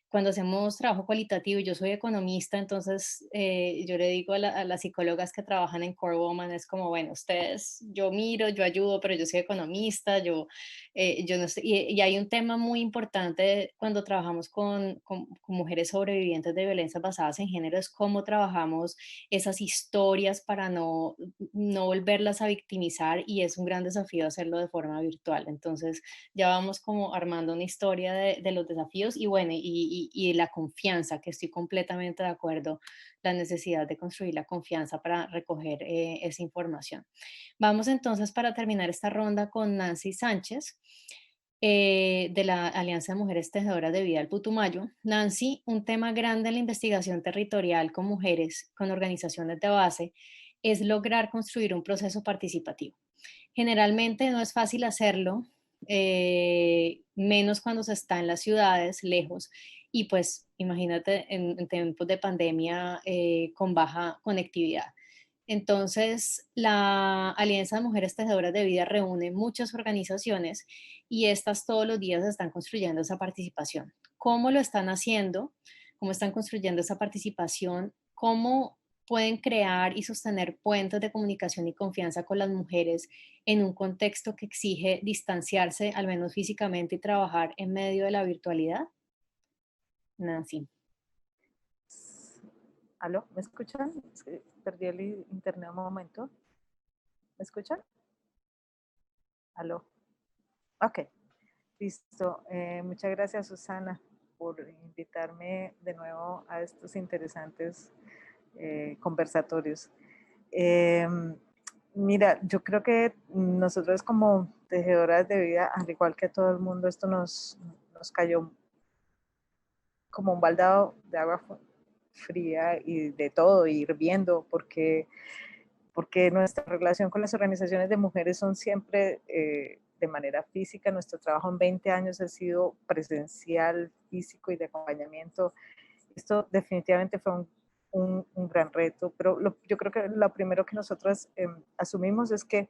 Cuando hacemos trabajo cualitativo, y yo soy economista, entonces yo le digo a las psicólogas que trabajan en Core Woman, es como, bueno, ustedes, yo miro, yo ayudo, pero yo soy economista, yo no sé, y hay un tema muy importante cuando trabajamos con mujeres sobrevivientes de violencias basadas en género, es cómo trabajamos esas historias para no volverlas a victimizar y es un gran desafío hacerlo de forma virtual. Entonces ya vamos como armando una historia de los desafíos y bueno, y la confianza, que estoy completamente de acuerdo, la necesidad de construir la confianza para recoger esa información. Vamos entonces para terminar esta ronda con Nancy Sánchez. De la Alianza de Mujeres Tejedoras de Vida del Putumayo. Nancy, un tema grande en la investigación territorial con mujeres, con organizaciones de base, es lograr construir un proceso participativo. Generalmente no es fácil hacerlo, menos cuando se está en las ciudades, lejos, y pues imagínate en tiempos de pandemia con baja conectividad. Entonces, la Alianza de Mujeres Tejedoras de Vida reúne muchas organizaciones y estas todos los días están construyendo esa participación. ¿Cómo lo están haciendo? ¿Cómo están construyendo esa participación? ¿Cómo pueden crear y sostener puentes de comunicación y confianza con las mujeres en un contexto que exige distanciarse, al menos físicamente, y trabajar en medio de la virtualidad? Nancy. ¿Aló? ¿Me escuchan? Es que perdí el internet un momento. ¿Me escuchan? ¿Aló? Ok, listo. Muchas gracias, Susana, por invitarme de nuevo a estos interesantes conversatorios. Mira, yo creo que nosotros como tejedoras de vida, al igual que a todo el mundo, esto nos cayó como un baldado de agua fría y de todo, hirviendo, porque nuestra relación con las organizaciones de mujeres son siempre de manera física. Nuestro trabajo en 20 años ha sido presencial, físico y de acompañamiento. Esto definitivamente fue un gran reto, pero yo creo que lo primero que nosotros asumimos es que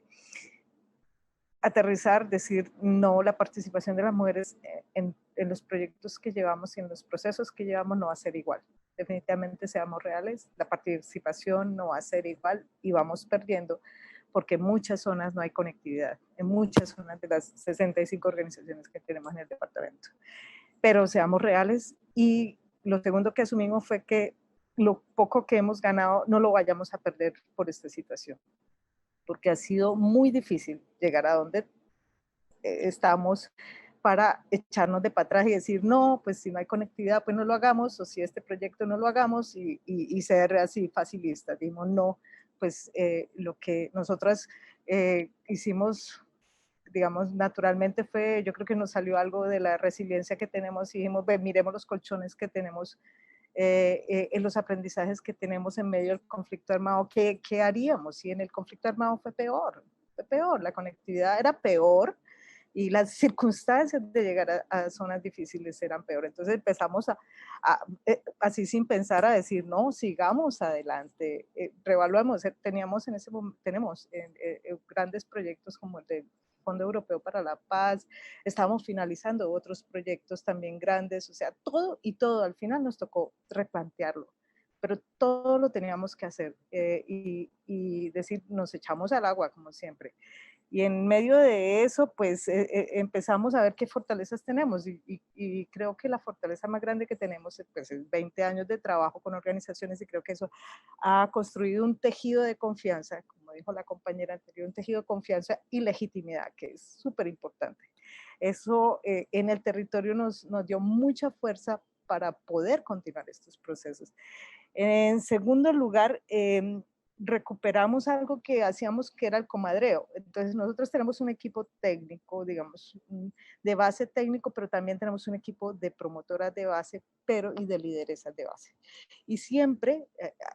aterrizar, decir no, la participación de las mujeres en los proyectos que llevamos y en los procesos que llevamos no va a ser igual. Definitivamente seamos reales, la participación no va a ser igual y vamos perdiendo porque en muchas zonas no hay conectividad, en muchas zonas de las 65 organizaciones que tenemos en el departamento. Pero seamos reales y lo segundo que asumimos fue que lo poco que hemos ganado no lo vayamos a perder por esta situación, porque ha sido muy difícil llegar a donde estamos para echarnos de para atrás y decir, no, pues si no hay conectividad, pues no lo hagamos, o si este proyecto no lo hagamos y ser así facilistas. Dimos, no, pues lo que nosotras hicimos, digamos, naturalmente fue, yo creo que nos salió algo de la resiliencia que tenemos y dijimos, ve, miremos los colchones que tenemos, en los aprendizajes que tenemos en medio del conflicto armado. ¿Qué haríamos si en el conflicto armado fue peor? Fue peor, la conectividad era peor y las circunstancias de llegar a zonas difíciles eran peor. Entonces empezamos así sin pensar, a decir, no, sigamos adelante, reevaluamos. Teníamos en ese momento, tenemos grandes proyectos como el de Fondo Europeo para la Paz, estábamos finalizando otros proyectos también grandes, o sea, todo y todo, al final nos tocó replantearlo, pero todo lo teníamos que hacer y decir, nos echamos al agua como siempre. Y en medio de eso, pues empezamos a ver qué fortalezas tenemos y creo que la fortaleza más grande que tenemos pues, es 20 años de trabajo con organizaciones y creo que eso ha construido un tejido de confianza, como dijo la compañera anterior, un tejido de confianza y legitimidad, que es súper importante. Eso en el territorio nos dio mucha fuerza para poder continuar estos procesos. En segundo lugar, recuperamos algo que hacíamos que era el comadreo. Entonces nosotros tenemos un equipo técnico, digamos, de base técnico, pero también tenemos un equipo de promotoras de base, pero y de lideresas de base. Y siempre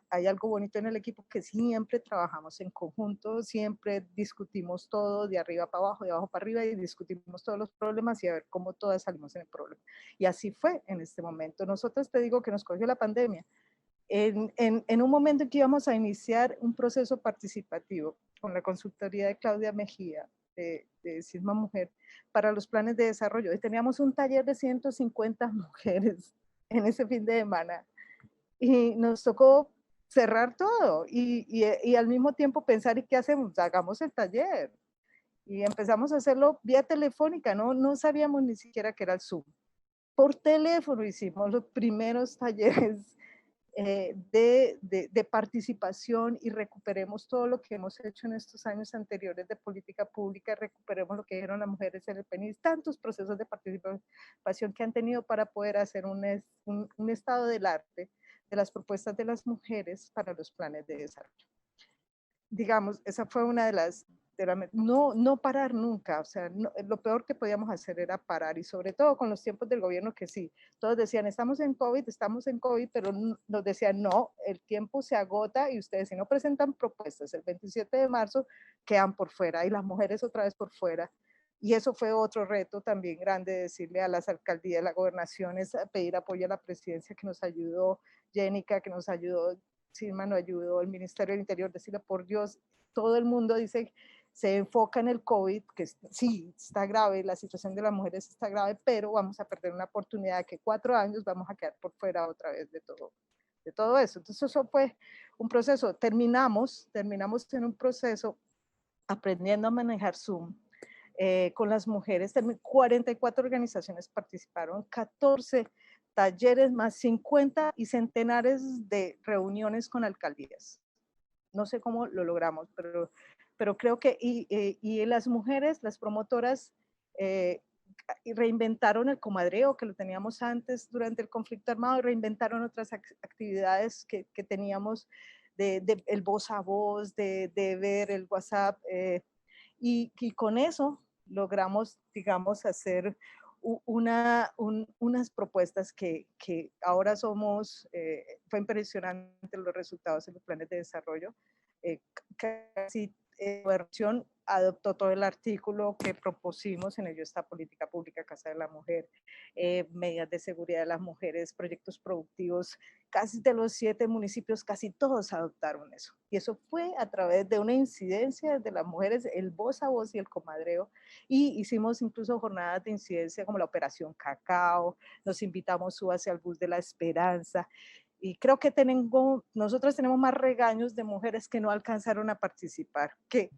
hay algo bonito en el equipo, que siempre trabajamos en conjunto, siempre discutimos todo de arriba para abajo, de abajo para arriba, y discutimos todos los problemas y a ver cómo todas salimos en el problema. Y así fue en este momento. Nosotros, te digo, que nos cogió la pandemia. En un momento en que íbamos a iniciar un proceso participativo con la consultoría de Claudia Mejía, de Sisma Mujer, para los planes de desarrollo. Y teníamos un taller de 150 mujeres en ese fin de semana y nos tocó cerrar todo y al mismo tiempo pensar, ¿y qué hacemos? Hagamos el taller. Y empezamos a hacerlo vía telefónica, no sabíamos ni siquiera que era el Zoom. Por teléfono hicimos los primeros talleres de participación y recuperemos todo lo que hemos hecho en estos años anteriores de política pública, recuperemos lo que dijeron las mujeres en el PENIS, tantos procesos de participación que han tenido para poder hacer un estado del arte de las propuestas de las mujeres para los planes de desarrollo. Digamos, esa fue una de las, no parar nunca, o sea, lo peor que podíamos hacer era parar, y sobre todo con los tiempos del gobierno, que sí, todos decían, estamos en COVID, pero nos decían, no, el tiempo se agota y ustedes si no presentan propuestas el 27 de marzo, quedan por fuera, y las mujeres otra vez por fuera. Y eso fue otro reto también grande, decirle a las alcaldías, a las gobernaciones, a pedir apoyo a la presidencia, que nos ayudó Jenica, que nos ayudó Sisma, nos ayudó el Ministerio del Interior, decirle, por Dios, todo el mundo dice, se enfoca en el COVID, que sí, está grave, la situación de las mujeres está grave, pero vamos a perder una oportunidad que 4 años vamos a quedar por fuera otra vez de todo eso. Entonces eso fue un proceso, terminamos en un proceso aprendiendo a manejar Zoom, con las mujeres, 44 organizaciones participaron, 14 talleres más 50 y centenares de reuniones con alcaldías. No sé cómo lo logramos, pero creo que, y las mujeres, las promotoras, reinventaron el comadreo que lo teníamos antes durante el conflicto armado, reinventaron otras actividades que teníamos, el voz a voz, de ver el WhatsApp, y con eso logramos, digamos, hacer unas propuestas que ahora somos, fue impresionante los resultados en los planes de desarrollo. Casi la versión adoptó todo el artículo que propusimos, en ello está política pública, Casa de la Mujer, medidas de seguridad de las mujeres, proyectos productivos, casi de los 7 municipios, casi todos adoptaron eso. Y eso fue a través de una incidencia de las mujeres, el voz a voz y el comadreo, y hicimos incluso jornadas de incidencia como la Operación Cacao, nos invitamos hacia el Bus de la Esperanza, y creo que nosotros tenemos más regaños de mujeres que no alcanzaron a participar, que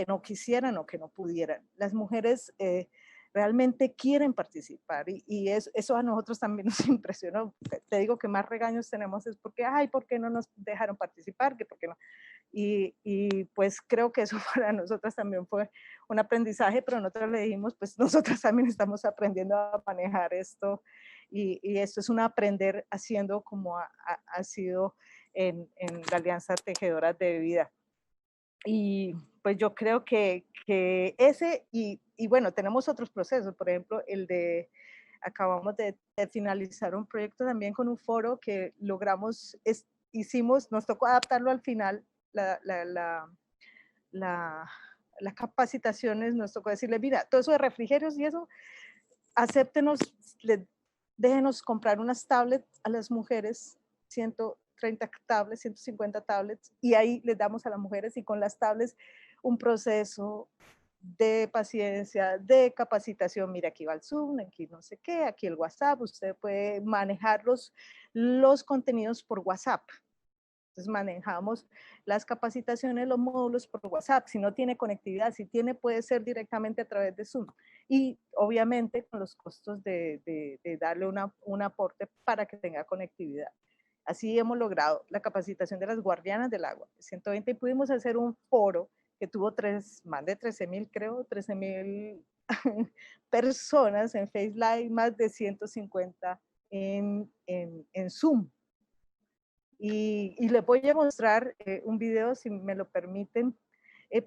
no quisieran o que no pudieran. Las mujeres realmente quieren participar y eso a nosotros también nos impresionó. Te digo que más regaños tenemos es porque, ay, ¿por qué no nos dejaron participar? ¿Por qué no? Y pues creo que eso para nosotras también fue un aprendizaje, pero nosotros le dijimos, pues nosotras también estamos aprendiendo a manejar esto y esto es un aprender haciendo como ha sido en la Alianza Tejedoras de Vida. Y pues yo creo que ese, y bueno, tenemos otros procesos, por ejemplo, el de, acabamos de finalizar un proyecto también con un foro que logramos, hicimos, nos tocó adaptarlo al final, las capacitaciones, nos tocó decirle, mira, todo eso de refrigerios y eso, acéptenos, déjenos comprar unas tablets a las mujeres, 130 tablets, 150 tablets, y ahí les damos a las mujeres y con las tablets un proceso de paciencia, de capacitación. Mira, aquí va el Zoom, aquí no sé qué, aquí el WhatsApp, usted puede manejar los contenidos por WhatsApp. Entonces manejamos las capacitaciones, los módulos por WhatsApp. Si no tiene conectividad, si tiene, puede ser directamente a través de Zoom. Y obviamente con los costos de darle un aporte para que tenga conectividad. Así hemos logrado la capacitación de las guardianas del agua, 120, y pudimos hacer un foro que tuvo más de 13,000, creo, 13,000 personas en Face Live, más de 150 en Zoom. Y les voy a mostrar un video, si me lo permiten,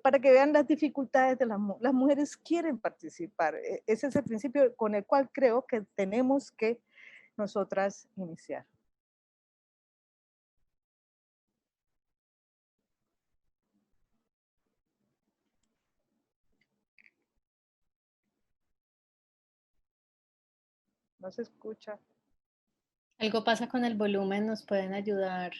para que vean las dificultades de las mujeres quieren participar. Ese es el principio con el cual creo que tenemos que nosotras iniciar. No se escucha. Algo pasa con el volumen, nos pueden ayudar.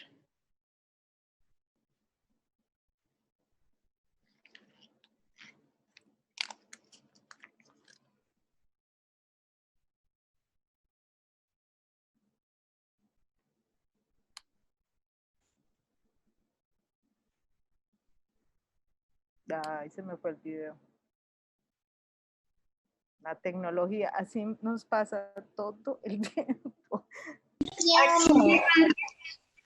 Ay, se me fue el video. La tecnología, así nos pasa todo el tiempo.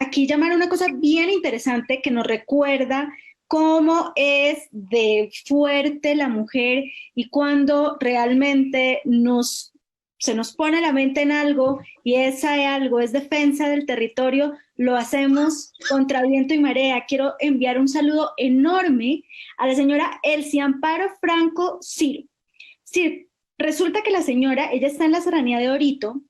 Aquí llamaron una cosa bien interesante que nos recuerda cómo es de fuerte la mujer y cuando realmente se nos pone la mente en algo y ese algo es defensa del territorio, lo hacemos contra viento y marea. Quiero enviar un saludo enorme a la señora Elsie Amparo Franco Ciro. Sí, resulta que la señora, ella está en la serranía de Orito.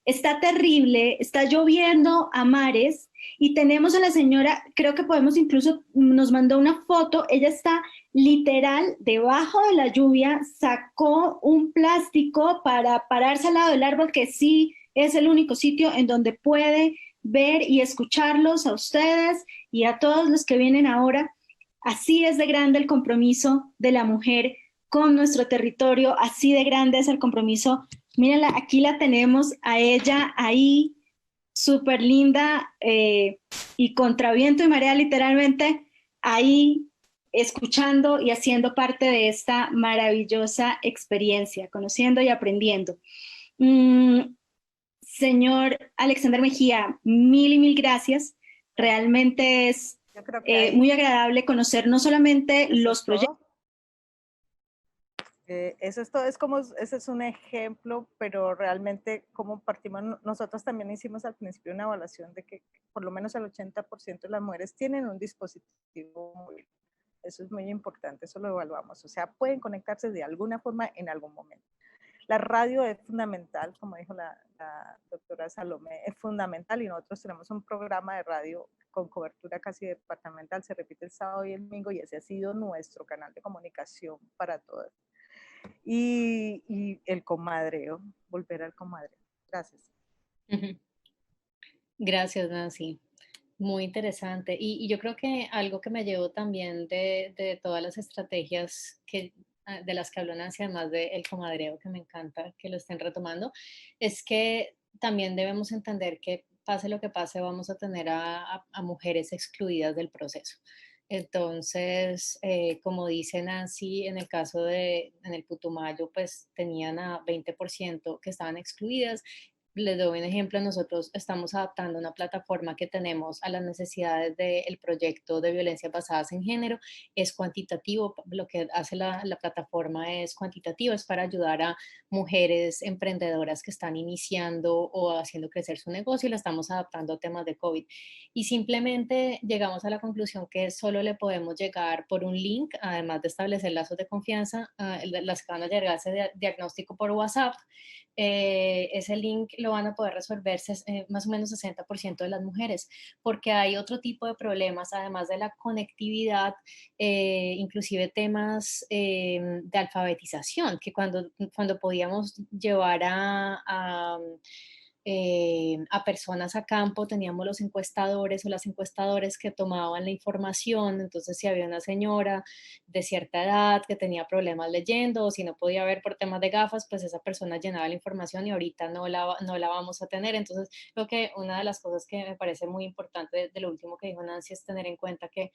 Está terrible, está lloviendo a mares y tenemos a la señora, creo que podemos incluso, nos mandó una foto, ella está literal debajo de la lluvia, sacó un plástico para pararse al lado del árbol, que sí es el único sitio en donde puede ver y escucharlos a ustedes y a todos los que vienen ahora. Así es de grande el compromiso de la mujer con nuestro territorio, así de grande es el compromiso. Mírenla, aquí la tenemos a ella ahí, súper linda y contra viento y marea literalmente, ahí escuchando y haciendo parte de esta maravillosa experiencia, conociendo y aprendiendo. Señor Alexander Mejía, mil y mil gracias. Realmente es muy agradable conocer no solamente los proyectos. Eso es todo, ese es un ejemplo, pero realmente como partimos, nosotros también hicimos al principio una evaluación de que por lo menos el 80% de las mujeres tienen un dispositivo móvil. Eso es muy importante, eso lo evaluamos, o sea, pueden conectarse de alguna forma en algún momento. La radio es fundamental, como dijo la doctora Salomé, es fundamental y nosotros tenemos un programa de radio con cobertura casi departamental, se repite el sábado y el domingo y ese ha sido nuestro canal de comunicación para todas. Y el comadreo, volver al comadreo. Gracias. Gracias, Nancy. Muy interesante. Y yo creo que algo que me llevó también de todas las estrategias de las que habló Nancy, además del comadreo, que me encanta que lo estén retomando, es que también debemos entender que pase lo que pase, vamos a tener a mujeres excluidas del proceso. Entonces, como dice Nancy, en el caso en el Putumayo, pues tenían a 20% que estaban excluidas. les doy un ejemplo, nosotros estamos adaptando una plataforma que tenemos a las necesidades del proyecto de violencias basadas en género. Es cuantitativo, lo que hace la plataforma es cuantitativo, es para ayudar a mujeres emprendedoras que están iniciando o haciendo crecer su negocio y la estamos adaptando a temas de COVID. Y simplemente llegamos a la conclusión que solo le podemos llegar por un link, además de establecer lazos de confianza, las que van a llegar a ese diagnóstico por WhatsApp. Ese link lo van a poder resolver más o menos 60% de las mujeres, porque hay otro tipo de problemas, además de la conectividad, inclusive temas de alfabetización, que cuando podíamos llevar a personas a campo, teníamos los encuestadores o las encuestadores que tomaban la información. Entonces, si había una señora de cierta edad que tenía problemas leyendo o si no podía ver por temas de gafas, pues esa persona llenaba la información y ahorita no la vamos a tener. Entonces, creo que una de las cosas que me parece muy importante de lo último que dijo Nancy es tener en cuenta que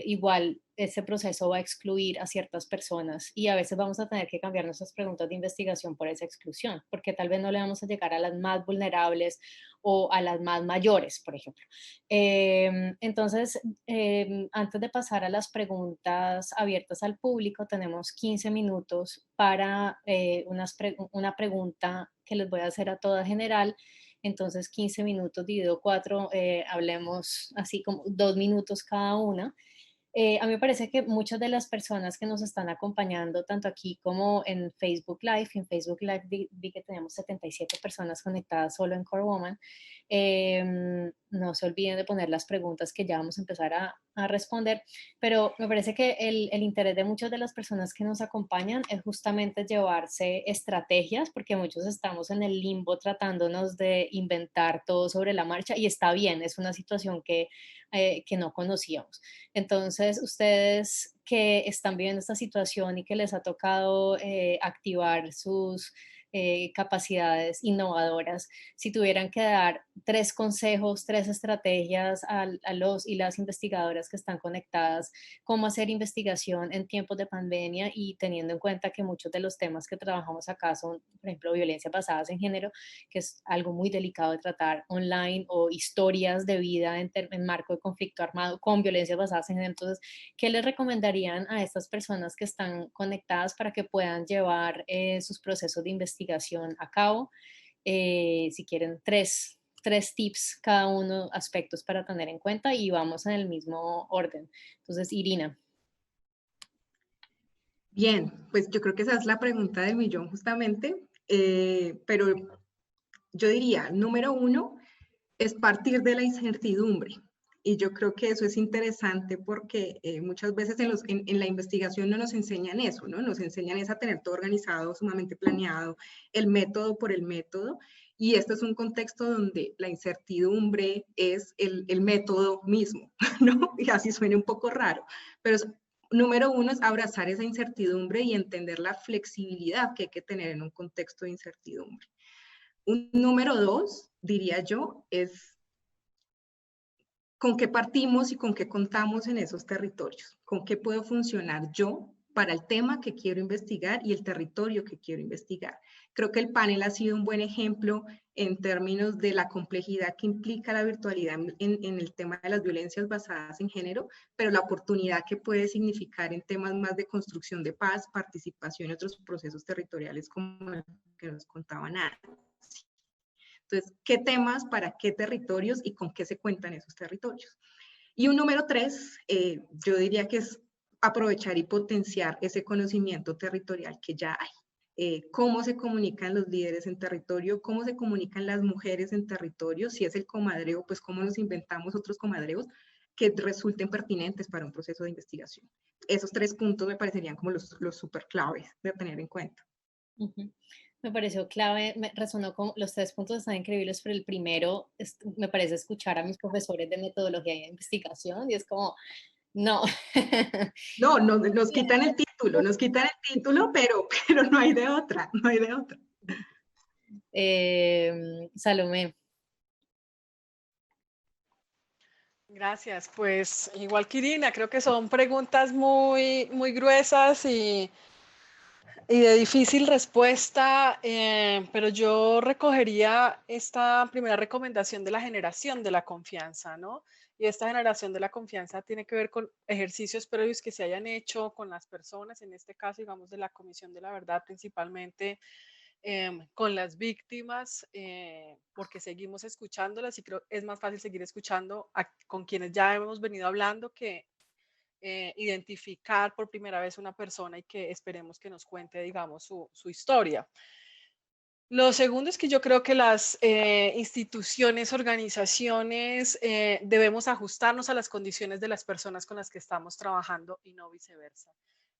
igual ese proceso va a excluir a ciertas personas y a veces vamos a tener que cambiar nuestras preguntas de investigación por esa exclusión, porque tal vez no le vamos a llegar a las más vulnerables o a las más mayores, por ejemplo. Entonces, antes de pasar a las preguntas abiertas al público, tenemos 15 minutos para una pregunta que les voy a hacer a toda general. Entonces, 15 minutos dividido 4, hablemos así como 2 minutos cada una. A mí me parece que muchas de las personas que nos están acompañando, tanto aquí como en Facebook Live, y en Facebook Live vi que tenemos 77 personas conectadas solo en Core Woman, no se olviden de poner las preguntas que ya vamos a empezar a responder, pero me parece que el interés de muchas de las personas que nos acompañan es justamente llevarse estrategias, porque muchos estamos en el limbo tratándonos de inventar todo sobre la marcha y está bien, es una situación que no conocíamos. Entonces, ustedes que están viviendo esta situación y que les ha tocado activar sus capacidades innovadoras, si tuvieran que dar 3 consejos, 3 estrategias a los y las investigadoras que están conectadas, cómo hacer investigación en tiempos de pandemia y teniendo en cuenta que muchos de los temas que trabajamos acá son, por ejemplo, violencias basadas en género, que es algo muy delicado de tratar online, o historias de vida en marco de conflicto armado con violencias basadas en género. Entonces, ¿qué les recomendarían a estas personas que están conectadas para que puedan llevar sus procesos de investigación a cabo? Si quieren 3 tips cada uno, aspectos para tener en cuenta, y vamos en el mismo orden. Entonces, Irina. Bien, pues yo creo que esa es la pregunta del millón justamente, pero yo diría, número 1 es partir de la incertidumbre. Y yo creo que eso es interesante porque muchas veces en la investigación no nos enseñan eso, ¿no? Nos enseñan es a tener todo organizado, sumamente planeado, el método por el método. Y este es un contexto donde la incertidumbre es el método mismo, ¿no? Y así suena un poco raro, pero número 1 es abrazar esa incertidumbre y entender la flexibilidad que hay que tener en un contexto de incertidumbre. Un número 2, diría yo, es con qué partimos y con qué contamos en esos territorios, con qué puedo funcionar yo para el tema que quiero investigar y el territorio que quiero investigar. Creo que el panel ha sido un buen ejemplo en términos de la complejidad que implica la virtualidad en el tema de las violencias basadas en género, pero la oportunidad que puede significar en temas más de construcción de paz, participación y otros procesos territoriales como el que nos contaban antes. Entonces, ¿qué temas para qué territorios y con qué se cuentan esos territorios? Y un número 3, yo diría que es aprovechar y potenciar ese conocimiento territorial que ya hay. Cómo se comunican los líderes en territorio, cómo se comunican las mujeres en territorio, si es el comadreo, pues cómo nos inventamos otros comadreos que resulten pertinentes para un proceso de investigación. Esos 3 puntos me parecerían como los súper claves de tener en cuenta. Me pareció clave, me resonó con los 3 puntos, están increíbles, pero el primero me parece escuchar a mis profesores de metodología de investigación y es como, no. No, nos quitan el título, pero no hay de otra, no hay de otra. Salomé. Gracias, pues igual que Irina, creo que son preguntas muy, muy gruesas y Y de difícil respuesta, pero yo recogería esta primera recomendación de la generación de la confianza, ¿no? Y esta generación de la confianza tiene que ver con ejercicios previos que se hayan hecho con las personas, en este caso, digamos, de la Comisión de la Verdad, principalmente con las víctimas, porque seguimos escuchándolas y creo que es más fácil seguir escuchando con quienes ya hemos venido hablando que identificar por primera vez una persona y que esperemos que nos cuente, digamos, su historia. Lo segundo es que yo creo que las instituciones, organizaciones, debemos ajustarnos a las condiciones de las personas con las que estamos trabajando y no viceversa.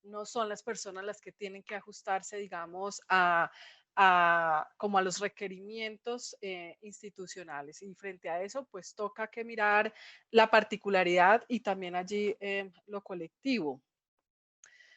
No son las personas las que tienen que ajustarse, digamos, como a los requerimientos institucionales. Y frente a eso, pues toca que mirar la particularidad y también allí lo colectivo.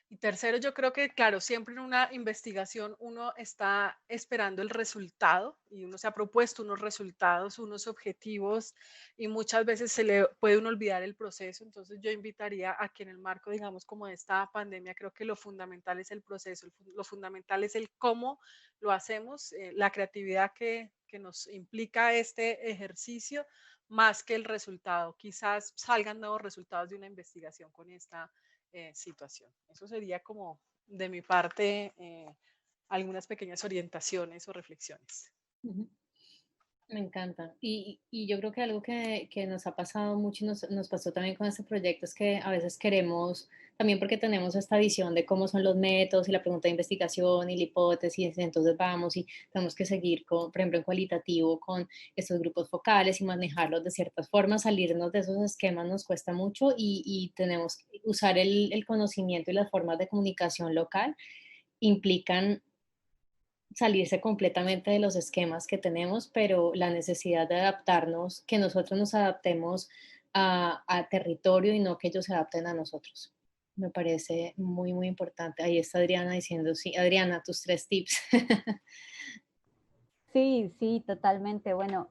Y tercero, yo creo que, claro, siempre en una investigación uno está esperando el resultado y uno se ha propuesto unos resultados, unos objetivos y muchas veces se le puede uno olvidar el proceso. Entonces yo invitaría a que en el marco, digamos, como de esta pandemia, creo que lo fundamental es el proceso, lo fundamental es el cómo lo hacemos, la creatividad que nos implica este ejercicio, más que el resultado. Quizás salgan nuevos resultados de una investigación con esta situación. Eso sería como de mi parte algunas pequeñas orientaciones o reflexiones. Me encanta. Y yo creo que algo que nos ha pasado mucho y nos pasó también con este proyecto es que a veces queremos, también porque tenemos esta visión de cómo son los métodos y la pregunta de investigación y la hipótesis, entonces vamos y tenemos que seguir, con, por ejemplo, en cualitativo con estos grupos focales y manejarlos de ciertas formas, salirnos de esos esquemas nos cuesta mucho y tenemos que usar el conocimiento y las formas de comunicación local implican salirse completamente de los esquemas que tenemos, pero la necesidad de adaptarnos, que nosotros nos adaptemos a territorio y no que ellos se adapten a nosotros. Me parece muy, muy importante. Ahí está Adriana diciendo, sí, Adriana, tus 3 tips. Sí, sí, totalmente. Bueno,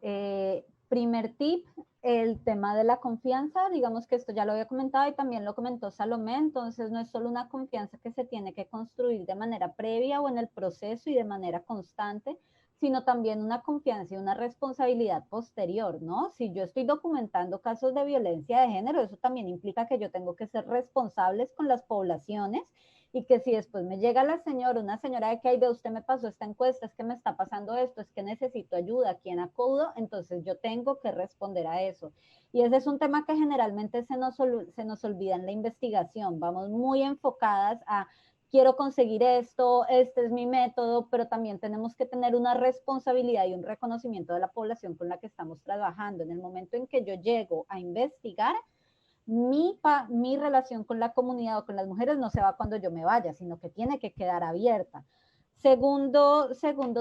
primer tip, el tema de la confianza, digamos que esto ya lo había comentado y también lo comentó Salomé, entonces no es solo una confianza que se tiene que construir de manera previa o en el proceso y de manera constante, sino también una confianza y una responsabilidad posterior, ¿no? Si yo estoy documentando casos de violencia de género, eso también implica que yo tengo que ser responsables con las poblaciones y que si después me llega la señora, una señora de que hay de usted me pasó esta encuesta, es que me está pasando esto, es que necesito ayuda, ¿a quién acudo? Entonces yo tengo que responder a eso. Y ese es un tema que generalmente se nos olvida en la investigación. Vamos muy enfocadas a quiero conseguir esto, este es mi método, pero también tenemos que tener una responsabilidad y un reconocimiento de la población con la que estamos trabajando. En el momento en que yo llego a investigar, mi relación con la comunidad o con las mujeres no se va cuando yo me vaya, sino que tiene que quedar abierta. Segundo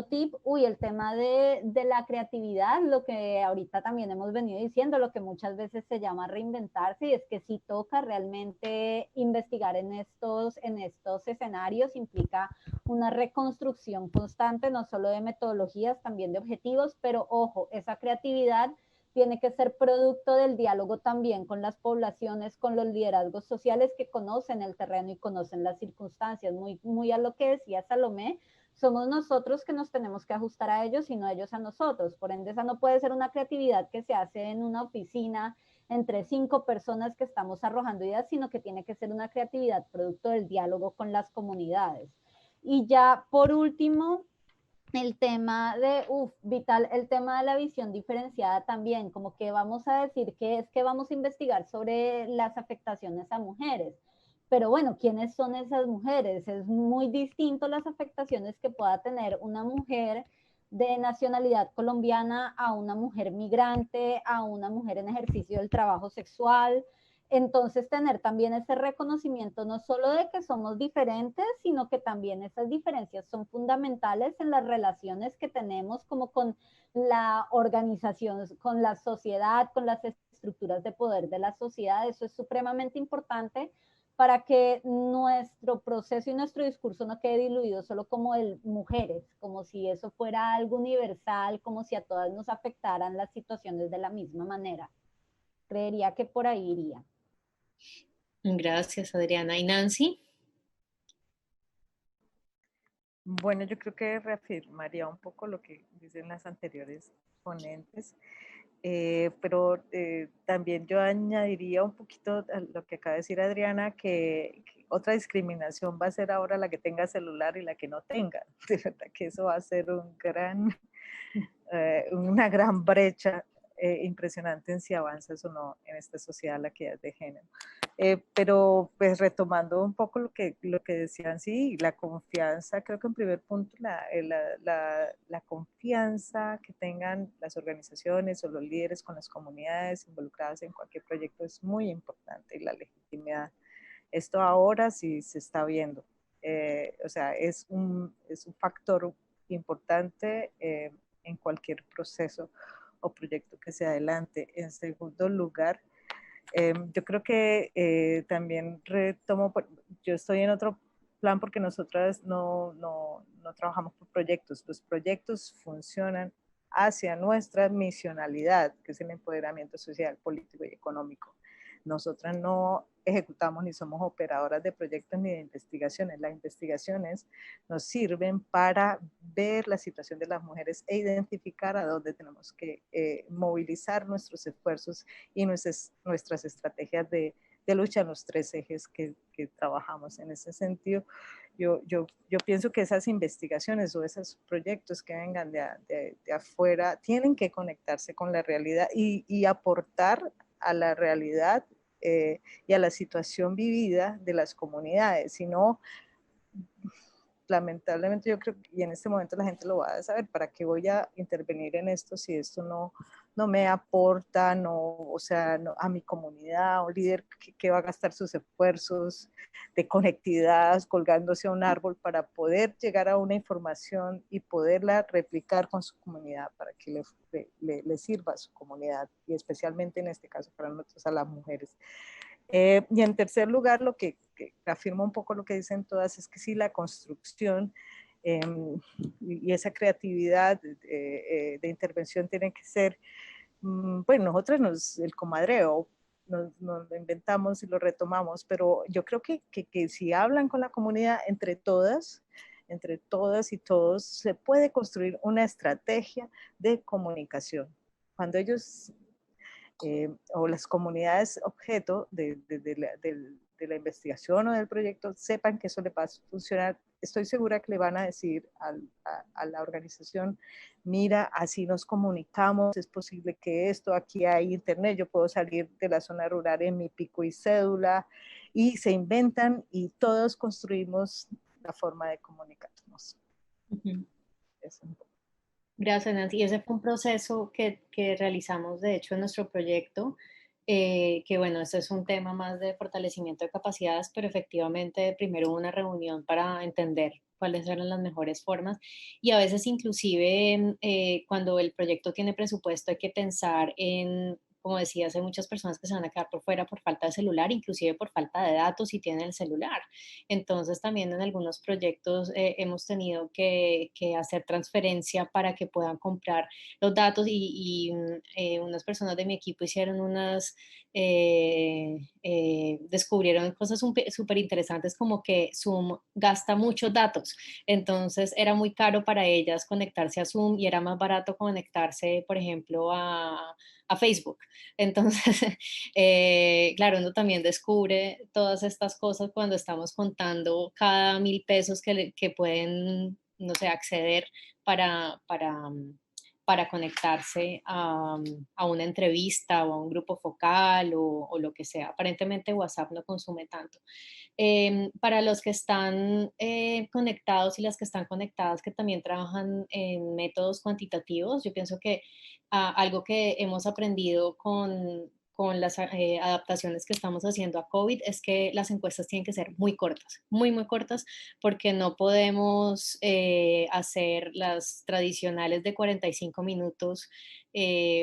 tip, el tema de la creatividad, lo que ahorita también hemos venido diciendo, lo que muchas veces se llama reinventarse, y es que sí toca realmente investigar en estos escenarios, implica una reconstrucción constante, no solo de metodologías, también de objetivos, pero ojo, esa creatividad tiene que ser producto del diálogo también con las poblaciones, con los liderazgos sociales que conocen el terreno y conocen las circunstancias. Muy, muy a lo que decía Salomé, somos nosotros que nos tenemos que ajustar a ellos y no ellos a nosotros. Por ende, esa no puede ser una creatividad que se hace en una oficina entre 5 personas que estamos arrojando ideas, sino que tiene que ser una creatividad producto del diálogo con las comunidades. Y ya por último, el tema de, vital, el tema de la visión diferenciada también, como que vamos a decir que es que vamos a investigar sobre las afectaciones a mujeres. Pero bueno, ¿quiénes son esas mujeres? Es muy distinto las afectaciones que pueda tener una mujer de nacionalidad colombiana a una mujer migrante, a una mujer en ejercicio del trabajo sexual. Entonces, tener también ese reconocimiento no solo de que somos diferentes, sino que también esas diferencias son fundamentales en las relaciones que tenemos como con la organización, con la sociedad, con las estructuras de poder de la sociedad. Eso es supremamente importante para que nuestro proceso y nuestro discurso no quede diluido solo como el mujeres, como si eso fuera algo universal, como si a todas nos afectaran las situaciones de la misma manera. Creería que por ahí iría. Gracias, Adriana. ¿Y Nancy? Bueno, yo creo que reafirmaría un poco lo que dicen las anteriores ponentes, pero también yo añadiría un poquito a lo que acaba de decir Adriana, que otra discriminación va a ser ahora la que tenga celular y la que no tenga. De verdad que eso va a ser una gran brecha impresionante en si avanzas o no en esta sociedad, la equidad de género. Pero pues retomando un poco lo que decían, sí, la confianza, creo que en primer punto la confianza que tengan las organizaciones o los líderes con las comunidades involucradas en cualquier proyecto es muy importante, y la legitimidad. Esto ahora sí se está viendo. O sea, es un factor importante en cualquier proceso o proyecto que se adelante. En segundo lugar, yo creo que también retomo, yo estoy en otro plan porque nosotras no trabajamos por proyectos. Los proyectos funcionan hacia nuestra misionalidad, que es el empoderamiento social, político y económico. Nosotras no ejecutamos ni somos operadoras de proyectos ni de investigaciones. Las investigaciones nos sirven para ver la situación de las mujeres e identificar a dónde tenemos que movilizar nuestros esfuerzos y nuestras estrategias de lucha en los 3 ejes que trabajamos. En ese sentido, yo pienso que esas investigaciones o esos proyectos que vengan de afuera tienen que conectarse con la realidad y aportar a la realidad y a la situación vivida de las comunidades. Si no, lamentablemente yo creo que, y en este momento la gente lo va a saber, ¿para qué voy a intervenir en esto si esto no me aporta, o sea, a mi comunidad, un líder que va a gastar sus esfuerzos de conectividad colgándose a un árbol para poder llegar a una información y poderla replicar con su comunidad para que le sirva a su comunidad, y especialmente en este caso para nosotros, a las mujeres. Y en tercer lugar, lo que afirma un poco lo que dicen todas, es que sí, la construcción y esa creatividad de intervención tiene que ser, bueno, nosotros el comadreo, nos lo inventamos y lo retomamos, pero yo creo que si hablan con la comunidad entre todas y todos, se puede construir una estrategia de comunicación. Cuando ellos o las comunidades objeto de la investigación o del proyecto sepan que eso le va a funcionar, estoy segura que le van a decir a la organización, mira, así nos comunicamos, es posible que esto, aquí hay internet, yo puedo salir de la zona rural en mi pico y cédula, y se inventan y todos construimos la forma de comunicarnos. Uh-huh. Eso. Gracias, Nancy. Y ese fue un proceso que realizamos, de hecho, en nuestro proyecto, que bueno, este es un tema más de fortalecimiento de capacidades, pero efectivamente primero hubo una reunión para entender cuáles eran las mejores formas, y a veces inclusive cuando el proyecto tiene presupuesto hay que pensar en, como decías, hay muchas personas que se van a quedar por fuera por falta de celular, inclusive por falta de datos si tienen el celular. Entonces también en algunos proyectos hemos tenido que hacer transferencia para que puedan comprar los datos, y unas personas de mi equipo hicieron descubrieron cosas súper interesantes, como que Zoom gasta muchos datos, entonces era muy caro para ellas conectarse a Zoom y era más barato conectarse, por ejemplo, a Facebook. Entonces, claro, uno también descubre todas estas cosas cuando estamos contando cada 1.000 pesos que pueden, no sé, acceder para conectarse a una entrevista o a un grupo focal o lo que sea. Aparentemente WhatsApp no consume tanto. Para los que están conectados y las que están conectadas, que también trabajan en métodos cuantitativos, yo pienso que algo que hemos aprendido con las adaptaciones que estamos haciendo a COVID es que las encuestas tienen que ser muy cortas, muy, muy cortas, porque no podemos hacer las tradicionales de 45 minutos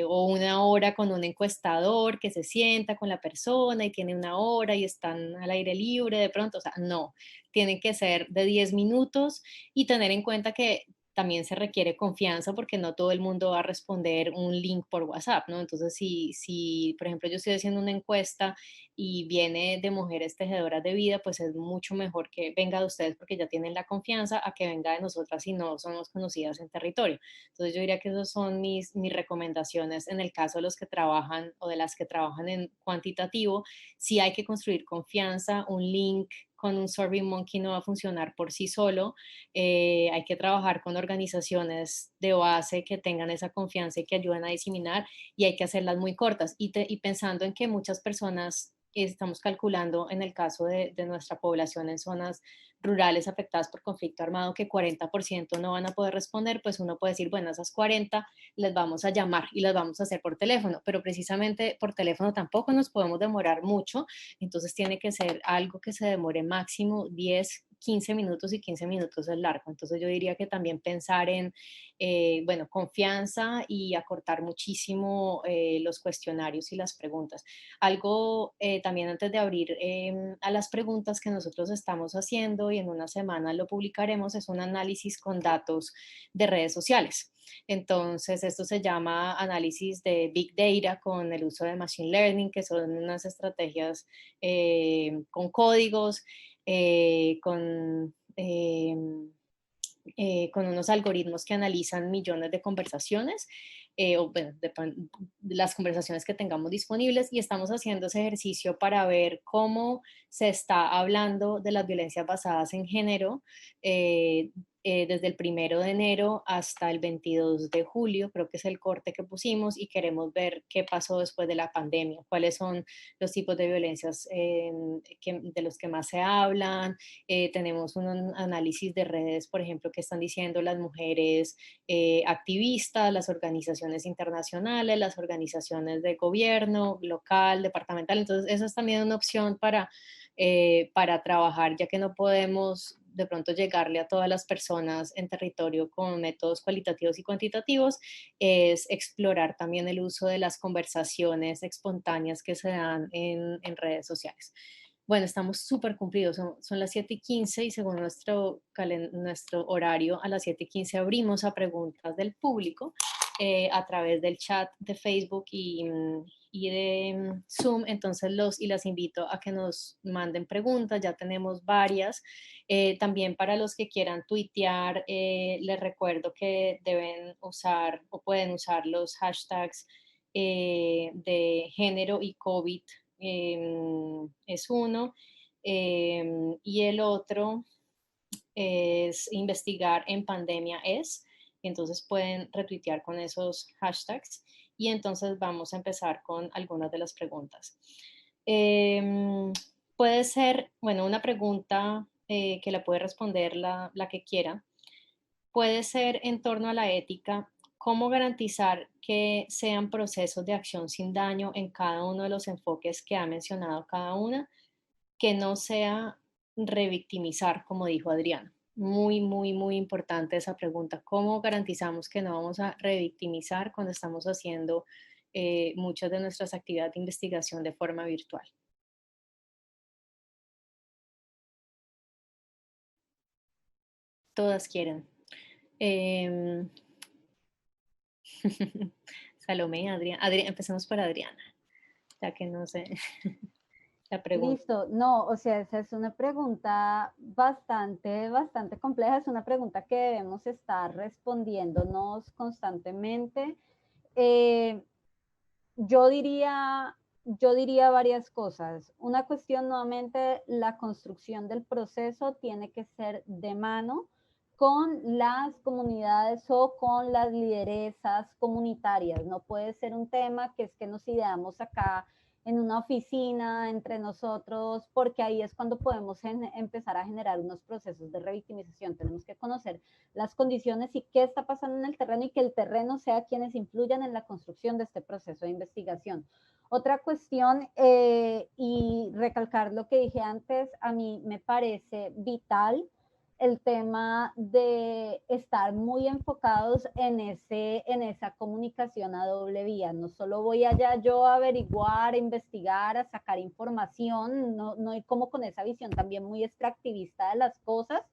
o 1 hora con un encuestador que se sienta con la persona y tiene 1 hora y están al aire libre de pronto. O sea, no, tienen que ser de 10 minutos y tener en cuenta que también se requiere confianza porque no todo el mundo va a responder un link por WhatsApp, ¿no? Entonces, si, por ejemplo, yo estoy haciendo una encuesta y viene de mujeres tejedoras de vida, pues es mucho mejor que venga de ustedes porque ya tienen la confianza a que venga de nosotras si no somos conocidas en territorio. Entonces, yo diría que esas son mis recomendaciones en el caso de los que trabajan o de las que trabajan en cuantitativo. Si hay que construir confianza, un link con un SurveyMonkey no va a funcionar por sí solo. Hay que trabajar con organizaciones de base que tengan esa confianza y que ayuden a diseminar, y hay que hacerlas muy cortas. Y pensando en que muchas personas, estamos calculando en el caso de nuestra población en zonas rurales afectadas por conflicto armado, que 40% no van a poder responder, pues uno puede decir, bueno, esas 40 les vamos a llamar y las vamos a hacer por teléfono, pero precisamente por teléfono tampoco nos podemos demorar mucho, entonces tiene que ser algo que se demore máximo 10, 15 minutos, y 15 minutos es largo. Entonces yo diría que también pensar en, bueno, confianza y acortar muchísimo los cuestionarios y las preguntas. Algo también antes de abrir a las preguntas que nosotros estamos haciendo, y en una semana lo publicaremos, es un análisis con datos de redes sociales. Entonces, esto se llama análisis de Big Data con el uso de Machine Learning, que son unas estrategias con códigos, con unos algoritmos que analizan millones de conversaciones, o bueno, de las conversaciones que tengamos disponibles, y estamos haciendo ese ejercicio para ver cómo se está hablando de las violencias basadas en género desde el 1 de enero hasta el 22 de julio, creo que es el corte que pusimos, y queremos ver qué pasó después de la pandemia, cuáles son los tipos de violencias de los que más se hablan. Tenemos un análisis de redes, por ejemplo, que están diciendo las mujeres activistas, las organizaciones internacionales, las organizaciones de gobierno, local, departamental. Entonces, esa es también una opción para trabajar, ya que no podemos de pronto llegarle a todas las personas en territorio con métodos cualitativos y cuantitativos, es explorar también el uso de las conversaciones espontáneas que se dan en redes sociales. Bueno, estamos súper cumplidos, son las 7:15, y según nuestro horario, a las 7:15 abrimos a preguntas del público a través del chat de Facebook y de Zoom. Entonces las invito a que nos manden preguntas, ya tenemos varias. También para los que quieran tuitear, les recuerdo que deben usar o pueden usar los hashtags de género y COVID. Es uno, y el otro es investigar en pandemia es, entonces pueden retuitear con esos hashtags, y entonces vamos a empezar con algunas de las preguntas. Puede ser, bueno, una pregunta que la puede responder la que quiera, puede ser en torno a la ética. ¿Cómo garantizar que sean procesos de acción sin daño en cada uno de los enfoques que ha mencionado cada una? Que no sea revictimizar, como dijo Adriana. Muy, muy, muy importante esa pregunta. ¿Cómo garantizamos que no vamos a revictimizar cuando estamos haciendo muchas de nuestras actividades de investigación de forma virtual? Todas quieren. Salomé, Adriana. Empecemos por Adriana, ya que no sé la pregunta. Listo, no, o sea, esa es una pregunta bastante compleja, es una pregunta que debemos estar respondiéndonos constantemente. Yo diría varias cosas. Una cuestión, nuevamente, la construcción del proceso tiene que ser de mano con las comunidades o con las lideresas comunitarias. No puede ser un tema que es que nos ideamos acá en una oficina entre nosotros, porque ahí es cuando podemos empezar a generar unos procesos de revictimización. Tenemos que conocer las condiciones y qué está pasando en el terreno, y que el terreno sea quienes influyan en la construcción de este proceso de investigación. Otra cuestión, y recalcar lo que dije antes, a mí me parece vital el tema de estar muy enfocados en esa comunicación a doble vía. No solo voy allá yo a averiguar, a investigar, a sacar información, no ir como con esa visión también muy extractivista de las cosas,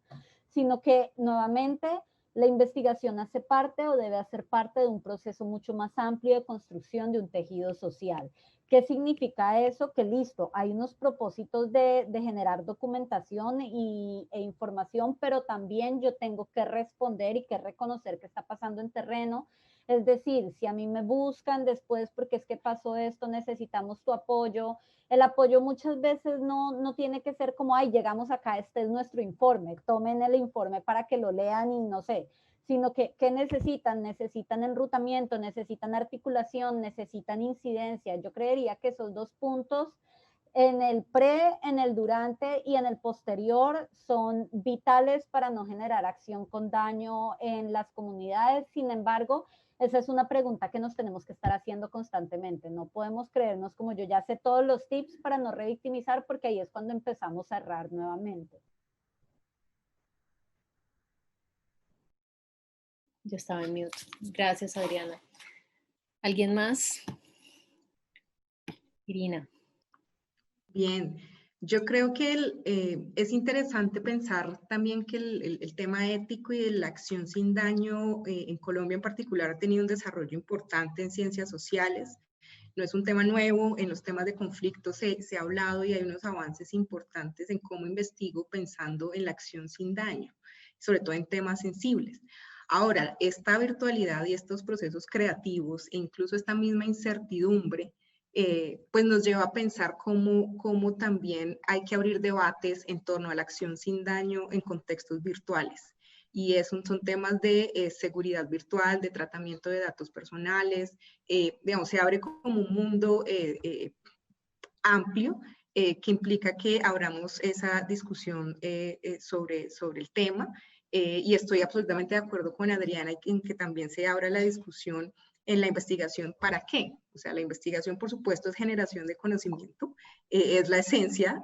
sino que nuevamente La investigación hace parte o debe hacer parte de un proceso mucho más amplio de construcción de un tejido social. ¿Qué significa eso? Que listo, hay unos propósitos de generar documentación e información, pero también yo tengo que responder y que reconocer qué está pasando en terreno. Es decir, si a mí me buscan después porque es que pasó esto, necesitamos tu apoyo. El apoyo muchas veces no tiene que ser como, ay, llegamos acá, este es nuestro informe, tomen el informe para que lo lean y no sé, sino que ¿qué necesitan? Necesitan enrutamiento, necesitan articulación, necesitan incidencia. Yo creería que esos dos puntos en el pre, en el durante y en el posterior son vitales para no generar acción con daño en las comunidades. Sin embargo, esa es una pregunta que nos tenemos que estar haciendo constantemente. No podemos creernos como yo ya sé todos los tips para no revictimizar, porque ahí es cuando empezamos a errar nuevamente. Yo estaba en mute. Gracias, Adriana. ¿Alguien más? Irina. Bien, yo creo que es interesante pensar también que el tema ético y de la acción sin daño en Colombia en particular ha tenido un desarrollo importante en ciencias sociales. No es un tema nuevo, en los temas de conflicto se ha hablado y hay unos avances importantes en cómo investigo pensando en la acción sin daño, sobre todo en temas sensibles. Ahora, esta virtualidad y estos procesos creativos e incluso esta misma incertidumbre pues nos lleva a pensar cómo también hay que abrir debates en torno a la acción sin daño en contextos virtuales. Y son temas de seguridad virtual, de tratamiento de datos personales, digamos, se abre como un mundo amplio que implica que abramos esa discusión sobre el tema. Y estoy absolutamente de acuerdo con Adriana en que también se abra la discusión en la investigación, ¿para qué? O sea, la investigación, por supuesto, es generación de conocimiento, es la esencia,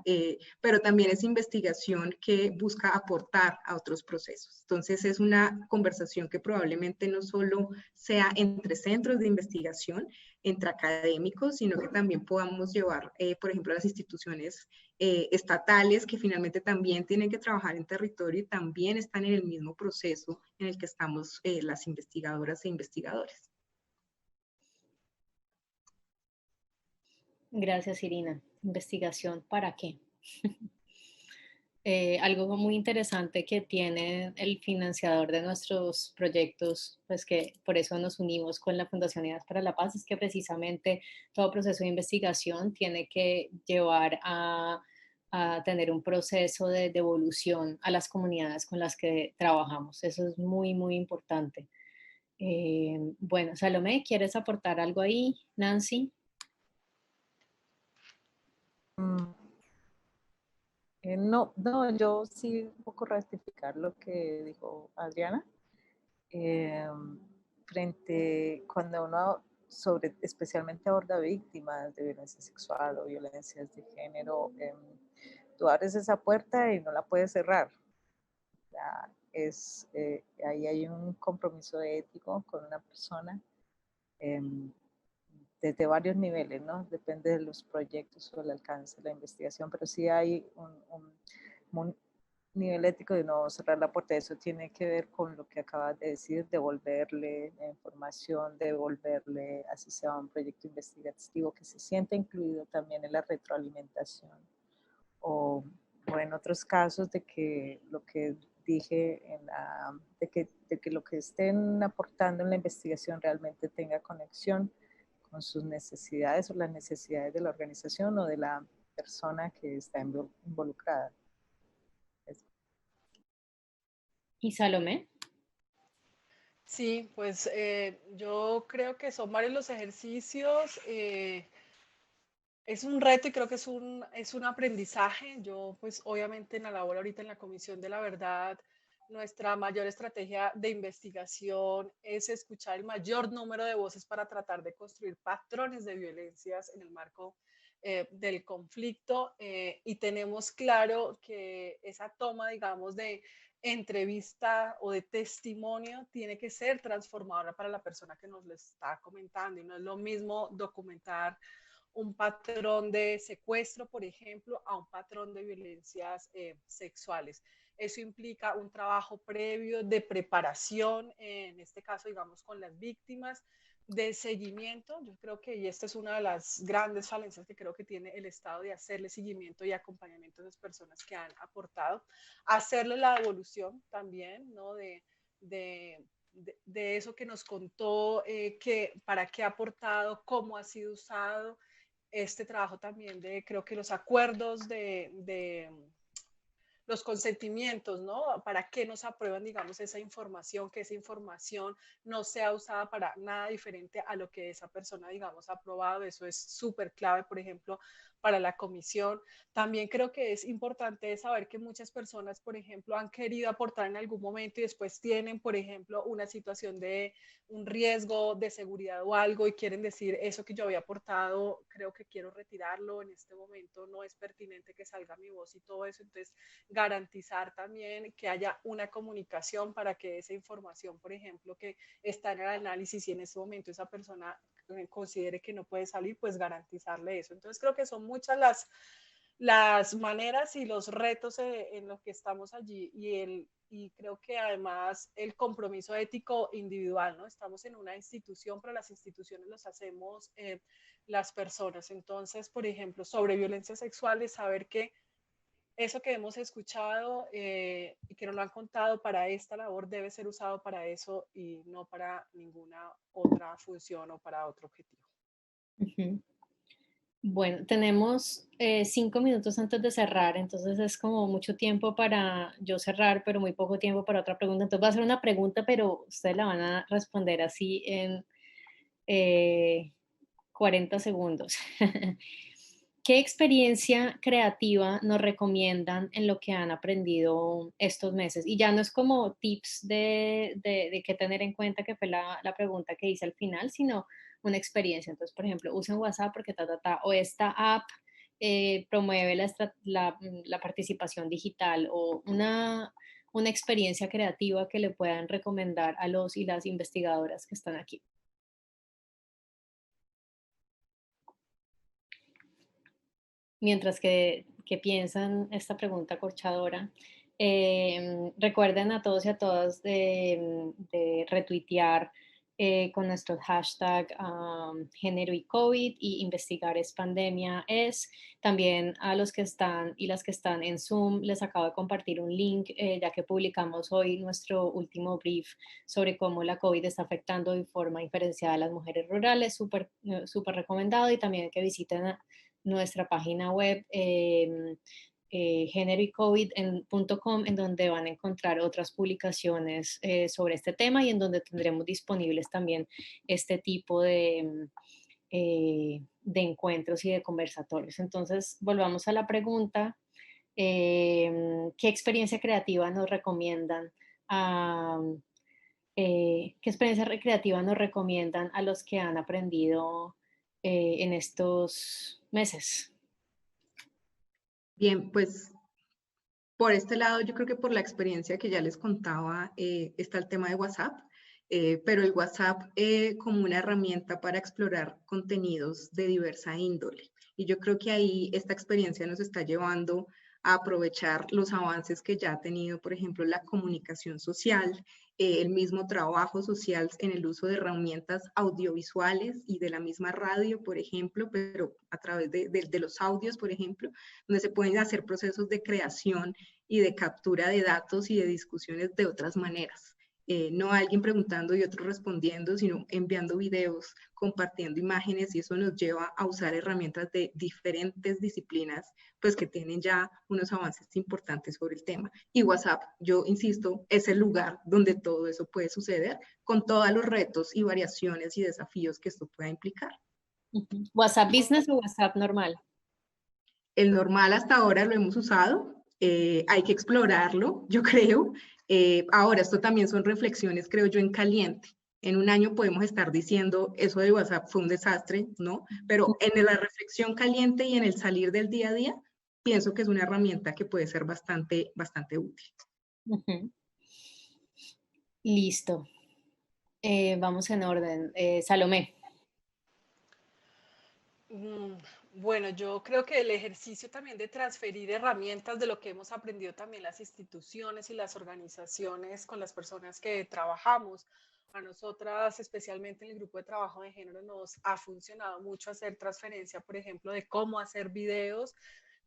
pero también es investigación que busca aportar a otros procesos. Entonces, es una conversación que probablemente no solo sea entre centros de investigación, entre académicos, sino que también podamos llevar, por ejemplo, a las instituciones estatales que finalmente también tienen que trabajar en territorio y también están en el mismo proceso en el que estamos las investigadoras e investigadores. Gracias, Irina. Investigación, ¿para qué? Algo muy interesante que tiene el financiador de nuestros proyectos, pues que por eso nos unimos con la Fundación Ideas para la Paz, es que precisamente todo proceso de investigación tiene que llevar a tener un proceso de devolución a las comunidades con las que trabajamos. Eso es muy, muy importante. Bueno, Salomé, ¿quieres aportar algo ahí? Nancy. No, yo sí un poco ratificar lo que dijo Adriana. Frente cuando uno especialmente aborda víctimas de violencia sexual o violencias de género, tú abres esa puerta y no la puedes cerrar. Ya ahí hay un compromiso ético con una persona desde varios niveles, ¿no? Depende de los proyectos o el alcance de la investigación, pero sí hay un nivel ético de no cerrar la puerta. Eso tiene que ver con lo que acabas de decir, devolverle la información, devolverle, así sea un proyecto investigativo, que se sienta incluido también en la retroalimentación. O en otros casos de que lo que dije, de que lo que estén aportando en la investigación realmente tenga conexión con sus necesidades o las necesidades de la organización o de la persona que está involucrada. ¿Y Salomé? Sí, pues yo creo que son varios los ejercicios. Es un reto y creo que es un aprendizaje. Yo, pues obviamente en la labor ahorita en la Comisión de la Verdad, nuestra mayor estrategia de investigación es escuchar el mayor número de voces para tratar de construir patrones de violencias en el marco del conflicto y tenemos claro que esa toma, digamos, de entrevista o de testimonio tiene que ser transformadora para la persona que nos lo está comentando y no es lo mismo documentar un patrón de secuestro, por ejemplo, a un patrón de violencias sexuales. Eso implica un trabajo previo de preparación, en este caso, digamos, con las víctimas, de seguimiento. Yo creo que, y esta es una de las grandes falencias que creo que tiene el Estado, de hacerle seguimiento y acompañamiento a esas personas que han aportado, hacerle la devolución también, ¿no? De eso que nos contó, que, para qué ha aportado, cómo ha sido usado, este trabajo también de, creo que los acuerdos de los consentimientos, ¿no? ¿Para qué nos aprueban, digamos, esa información? Que esa información no sea usada para nada diferente a lo que esa persona, digamos, ha aprobado. Eso es súper clave, por ejemplo, para la comisión. También creo que es importante saber que muchas personas, por ejemplo, han querido aportar en algún momento y después tienen, por ejemplo, una situación de un riesgo de seguridad o algo y quieren decir, eso que yo había aportado, creo que quiero retirarlo, en este momento no es pertinente que salga mi voz y todo eso. Entonces, garantizar también que haya una comunicación para que esa información, por ejemplo, que está en el análisis y en ese momento esa persona considere que no puede salir, pues garantizarle eso. Entonces creo que son muchas las maneras y los retos en los que estamos allí, y creo que además el compromiso ético individual, ¿no? Estamos en una institución, pero las instituciones las hacemos las personas. Entonces, por ejemplo, sobre violencia sexual, es saber que eso que hemos escuchado y que nos lo han contado para esta labor debe ser usado para eso y no para ninguna otra función o para otro objetivo. Ujú. Bueno, tenemos 5 minutos antes de cerrar, entonces es como mucho tiempo para yo cerrar, pero muy poco tiempo para otra pregunta. Entonces va a ser una pregunta, pero ustedes la van a responder así en 40 segundos. ¿Qué experiencia creativa nos recomiendan en lo que han aprendido estos meses? Y ya no es como tips de qué tener en cuenta, que fue la pregunta que hice al final, sino una experiencia. Entonces, por ejemplo, usen WhatsApp porque o esta app promueve la participación digital, o una experiencia creativa que le puedan recomendar a los y las investigadoras que están aquí. Mientras que piensan esta pregunta corchadora, recuerden a todos y a todas de retuitear con nuestro hashtag género y COVID, y investigar es pandemia es. También a los que están y las que están en Zoom, les acabo de compartir un link, ya que publicamos hoy nuestro último brief sobre cómo la COVID está afectando de forma diferenciada a las mujeres rurales, súper recomendado. Y también que visiten nuestra página web generoycovid.com, en donde van a encontrar otras publicaciones sobre este tema, y en donde tendremos disponibles también este tipo de encuentros y de conversatorios. Entonces, volvamos a la pregunta. ¿Qué experiencia creativa nos recomiendan qué experiencia recreativa nos recomiendan a los que han aprendido en estos meses? Bien, pues por este lado, yo creo que por la experiencia que ya les contaba, está el tema de WhatsApp, pero el WhatsApp como una herramienta para explorar contenidos de diversa índole. Y yo creo que ahí esta experiencia nos está llevando a aprovechar los avances que ya ha tenido, por ejemplo, la comunicación social, el mismo trabajo social en el uso de herramientas audiovisuales y de la misma radio, por ejemplo, pero a través de los audios, por ejemplo, donde se pueden hacer procesos de creación y de captura de datos y de discusiones de otras maneras. No alguien preguntando y otro respondiendo, sino enviando videos, compartiendo imágenes, y eso nos lleva a usar herramientas de diferentes disciplinas, pues que tienen ya unos avances importantes sobre el tema. Y WhatsApp, yo insisto, es el lugar donde todo eso puede suceder, con todos los retos y variaciones y desafíos que esto pueda implicar. ¿WhatsApp Business o WhatsApp normal? El normal hasta ahora lo hemos usado, hay que explorarlo, yo creo. Ahora, esto también son reflexiones, creo yo, en caliente. En un año podemos estar diciendo, eso de WhatsApp fue un desastre, ¿no? Pero en la reflexión caliente y en el salir del día a día, pienso que es una herramienta que puede ser bastante útil. Listo. Vamos en orden. Salomé. Bueno, yo creo que el ejercicio también de transferir herramientas de lo que hemos aprendido también las instituciones y las organizaciones con las personas que trabajamos. A nosotras, especialmente en el grupo de trabajo de género, nos ha funcionado mucho hacer transferencia, por ejemplo, de cómo hacer videos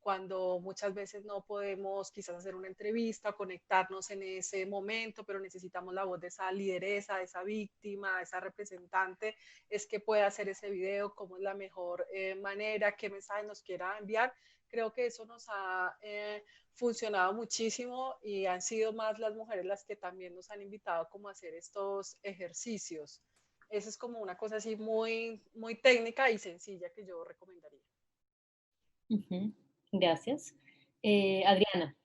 cuando muchas veces no podemos quizás hacer una entrevista, conectarnos en ese momento, pero necesitamos la voz de esa lideresa, de esa víctima, de esa representante, es que pueda hacer ese video, cómo es la mejor manera, qué mensaje nos quiera enviar. Creo que eso nos ha funcionado muchísimo y han sido más las mujeres las que también nos han invitado como a hacer estos ejercicios. Esa es como una cosa así muy, muy técnica y sencilla que yo recomendaría. Gracias. Adriana.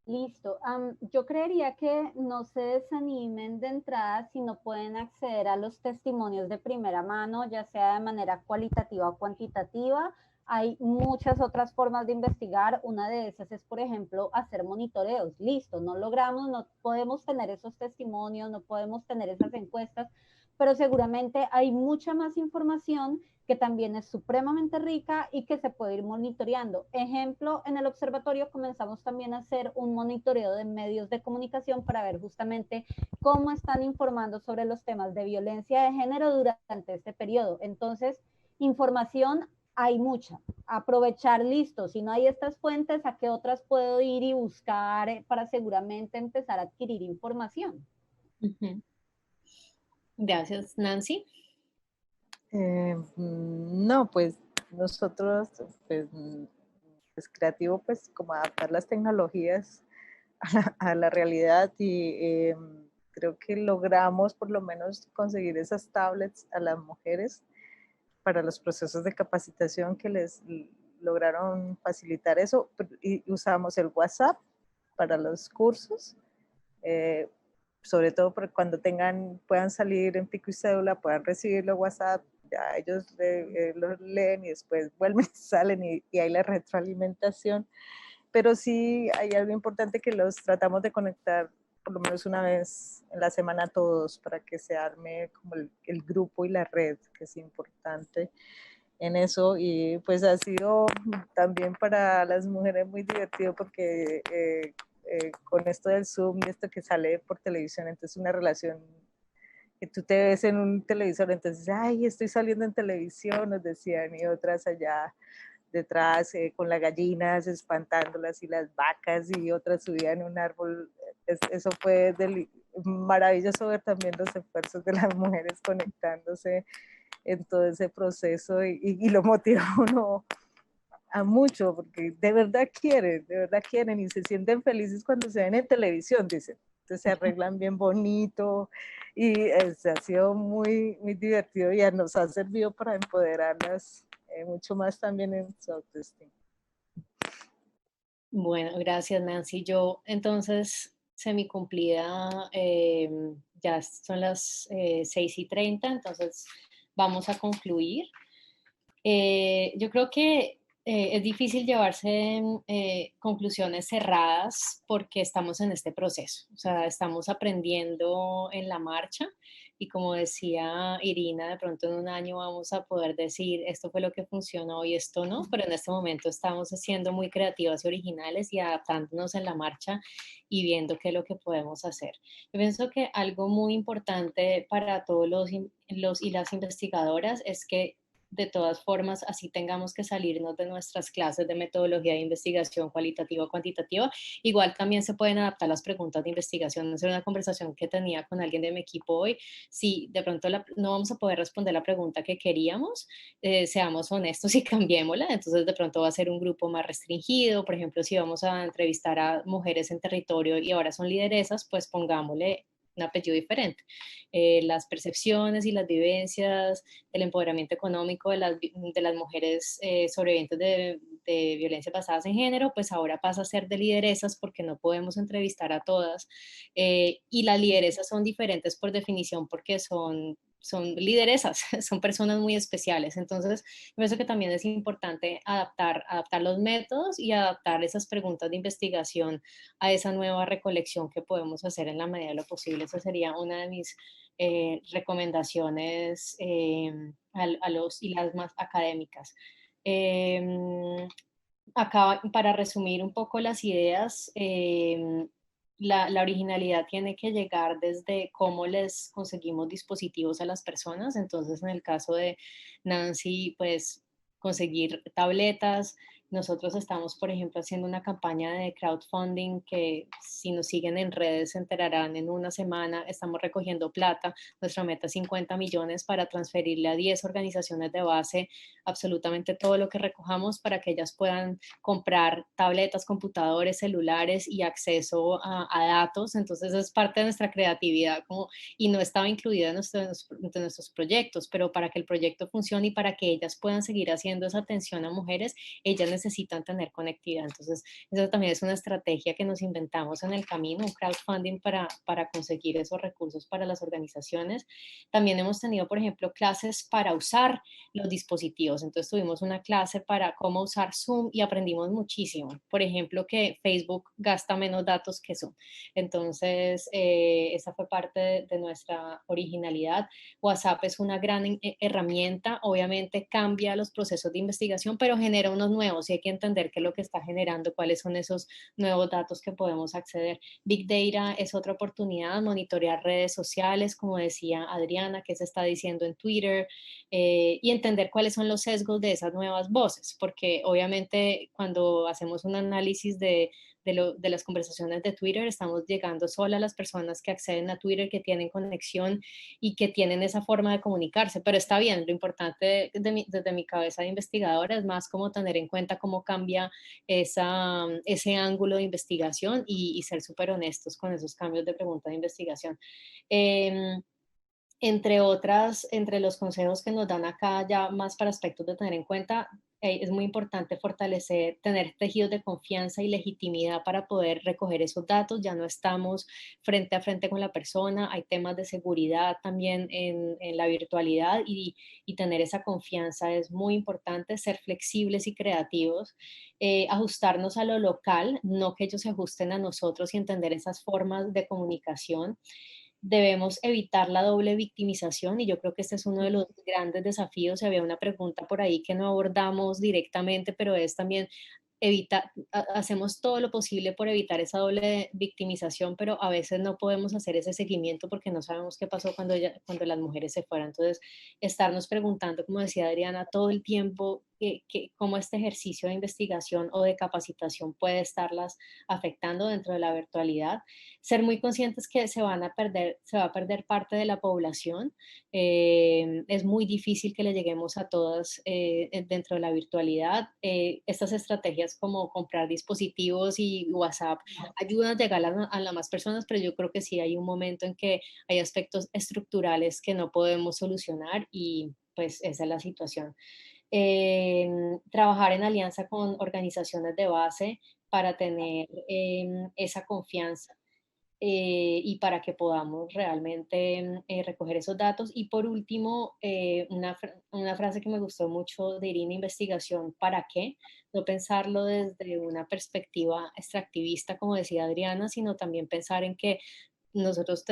Listo. Yo creería que no se desanimen de entrada si no pueden acceder a los testimonios de primera mano, ya sea de manera cualitativa o cuantitativa. Hay muchas otras formas de investigar. Una de esas es, por ejemplo, hacer monitoreos. Listo, no logramos, no podemos tener esos testimonios, no podemos tener esas encuestas, pero seguramente hay mucha más información que también es supremamente rica y que se puede ir monitoreando. Ejemplo, en el observatorio comenzamos también a hacer un monitoreo de medios de comunicación para ver justamente cómo están informando sobre los temas de violencia de género durante este periodo. Entonces, información hay mucha. Aprovechar, listo, si no hay estas fuentes, ¿a qué otras puedo ir y buscar para seguramente empezar a adquirir información? Gracias, Nancy. No, pues nosotros, pues creativo, pues como adaptar las tecnologías a la realidad y creo que logramos por lo menos conseguir esas tablets a las mujeres para los procesos de capacitación que les lograron facilitar eso y usamos el WhatsApp para los cursos. Sobre todo cuando puedan salir en pico y cédula, puedan recibirlo WhatsApp, ya ellos lo leen y después vuelven y salen y hay la retroalimentación. Pero sí hay algo importante que los tratamos de conectar por lo menos una vez en la semana todos para que se arme como el grupo y la red, que es importante en eso. Y pues ha sido también para las mujeres muy divertido porque con esto del Zoom y esto que sale por televisión, entonces una relación que tú te ves en un televisor, entonces, ay, estoy saliendo en televisión, nos decían, y otras allá detrás con las gallinas espantándolas y las vacas y otras subían un árbol. Eso fue maravilloso ver también los esfuerzos de las mujeres conectándose en todo ese proceso y lo motiva a uno a mucho, porque de verdad quieren y se sienten felices cuando se ven en televisión, dicen. Entonces se arreglan bien bonito y ha sido muy, muy divertido y nos ha servido para empoderarlas mucho más también en su autoestima. Bueno, gracias, Nancy. Yo entonces, semicumplida, ya son las 6:30, entonces vamos a concluir. Yo creo que es difícil llevarse conclusiones cerradas porque estamos en este proceso, o sea, estamos aprendiendo en la marcha y como decía Irina, de pronto en un año vamos a poder decir esto fue lo que funcionó y esto no, pero en este momento estamos siendo muy creativas y originales y adaptándonos en la marcha y viendo qué es lo que podemos hacer. Yo pienso que algo muy importante para todos los y las investigadoras es que de todas formas, así tengamos que salirnos de nuestras clases de metodología de investigación cualitativa o cuantitativa, igual también se pueden adaptar las preguntas de investigación. Es una conversación que tenía con alguien de mi equipo hoy. Si de pronto no vamos a poder responder la pregunta que queríamos, seamos honestos y cambiémosla. Entonces, de pronto va a ser un grupo más restringido. Por ejemplo, si vamos a entrevistar a mujeres en territorio y ahora son lideresas, pues pongámosle un apellido diferente. Las percepciones y las vivencias del empoderamiento económico de las mujeres sobrevivientes de violencia basadas en género, pues ahora pasa a ser de lideresas porque no podemos entrevistar a todas. Y las lideresas son diferentes por definición porque son lideresas, son personas muy especiales. Entonces, pienso que también es importante adaptar los métodos y adaptar esas preguntas de investigación a esa nueva recolección que podemos hacer en la medida de lo posible. Esa sería una de mis recomendaciones a los y las más académicas. Acá, para resumir un poco las ideas, la originalidad tiene que llegar desde cómo les conseguimos dispositivos a las personas. Entonces, en el caso de Nancy, pues conseguir tabletas. Nosotros estamos, por ejemplo, haciendo una campaña de crowdfunding que, si nos siguen en redes, se enterarán en una semana. Estamos recogiendo plata. Nuestra meta es 50 millones para transferirle a 10 organizaciones de base absolutamente todo lo que recojamos para que ellas puedan comprar tabletas, computadores, celulares y acceso a datos. Entonces es parte de nuestra creatividad y no estaba incluida en nuestros proyectos, pero para que el proyecto funcione y para que ellas puedan seguir haciendo esa atención a mujeres, ellas necesitan tener conectividad. Entonces eso también es una estrategia que nos inventamos en el camino, un crowdfunding para conseguir esos recursos para las organizaciones. También hemos tenido, por ejemplo, clases para usar los dispositivos. Entonces tuvimos una clase para cómo usar Zoom y aprendimos muchísimo. Por ejemplo, que Facebook gasta menos datos que Zoom. Entonces, esa fue parte de nuestra originalidad. WhatsApp es una gran herramienta, obviamente cambia los procesos de investigación, pero genera unos nuevos y hay que entender qué es lo que está generando, cuáles son esos nuevos datos que podemos acceder. Big Data es otra oportunidad, monitorear redes sociales, como decía Adriana, qué se está diciendo en Twitter, y entender cuáles son los sesgos de esas nuevas voces, porque obviamente cuando hacemos un análisis de las conversaciones de Twitter, estamos llegando solo a las personas que acceden a Twitter, que tienen conexión y que tienen esa forma de comunicarse, pero está bien. Lo importante desde mi cabeza de investigadora es más como tener en cuenta cómo cambia ese ángulo de investigación y ser súper honestos con esos cambios de pregunta de investigación. Entre los consejos que nos dan acá, ya más para aspectos de tener en cuenta, es muy importante fortalecer, tener tejidos de confianza y legitimidad para poder recoger esos datos. Ya no estamos frente a frente con la persona, hay temas de seguridad también en la virtualidad y tener esa confianza es muy importante, ser flexibles y creativos, ajustarnos a lo local, no que ellos se ajusten a nosotros y entender esas formas de comunicación. Debemos evitar la doble victimización y yo creo que este es uno de los grandes desafíos. Había una pregunta por ahí que no abordamos directamente, pero es también hacemos todo lo posible por evitar esa doble victimización, pero a veces no podemos hacer ese seguimiento porque no sabemos qué pasó cuando las mujeres se fueron. Entonces, estarnos preguntando, como decía Adriana, todo el tiempo cómo este ejercicio de investigación o de capacitación puede estarlas afectando dentro de la virtualidad. Ser muy conscientes que se va a perder parte de la población. Es muy difícil que le lleguemos a todas dentro de la virtualidad. Estas estrategias como comprar dispositivos y WhatsApp ayudan a llegar a las más personas, pero yo creo que sí hay un momento en que hay aspectos estructurales que no podemos solucionar y pues esa es la situación. Trabajar en alianza con organizaciones de base para tener esa confianza y para que podamos realmente recoger esos datos. Y por último, una frase que me gustó mucho de Irina, investigación, ¿para qué? No pensarlo desde una perspectiva extractivista, como decía Adriana, sino también pensar en que nosotros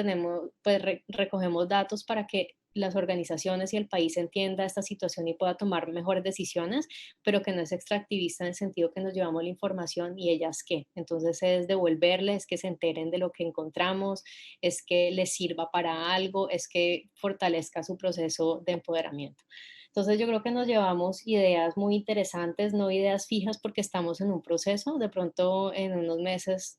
pues recogemos datos para que las organizaciones y el país entienda esta situación y pueda tomar mejores decisiones, pero que no es extractivista en el sentido que nos llevamos la información y ellas qué. Entonces es devolverles, que se enteren de lo que encontramos, es que les sirva para algo, es que fortalezca su proceso de empoderamiento. Entonces yo creo que nos llevamos ideas muy interesantes, no ideas fijas porque estamos en un proceso. De pronto en unos meses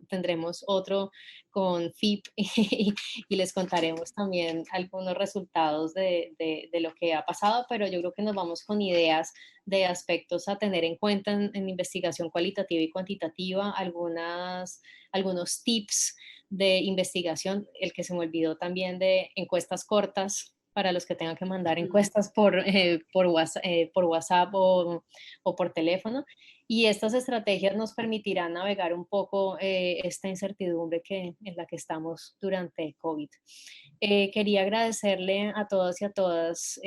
tendremos otro con FIP y les contaremos también algunos resultados de lo que ha pasado, pero yo creo que nos vamos con ideas de aspectos a tener en cuenta en investigación cualitativa y cuantitativa, algunos tips de investigación, el que se me olvidó también de encuestas cortas para los que tengan que mandar encuestas por WhatsApp o por teléfono. Y estas estrategias nos permitirán navegar un poco esta incertidumbre en la que estamos durante COVID. Quería agradecerle a todos y a todas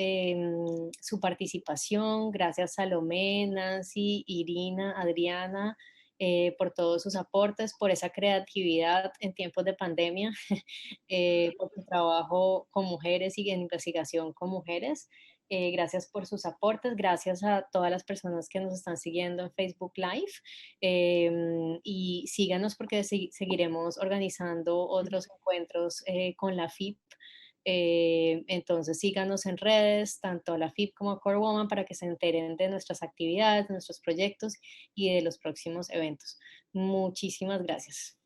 su participación. Gracias Salomé, Nancy, Irina, Adriana, por todos sus aportes, por esa creatividad en tiempos de pandemia, por su trabajo con mujeres y en investigación con mujeres. Gracias por sus aportes, gracias a todas las personas que nos están siguiendo en Facebook Live, y síganos porque seguiremos organizando otros encuentros con la FIP. Entonces síganos en redes, tanto la FIP como Core Woman, para que se enteren de nuestras actividades, de nuestros proyectos y de los próximos eventos. Muchísimas gracias.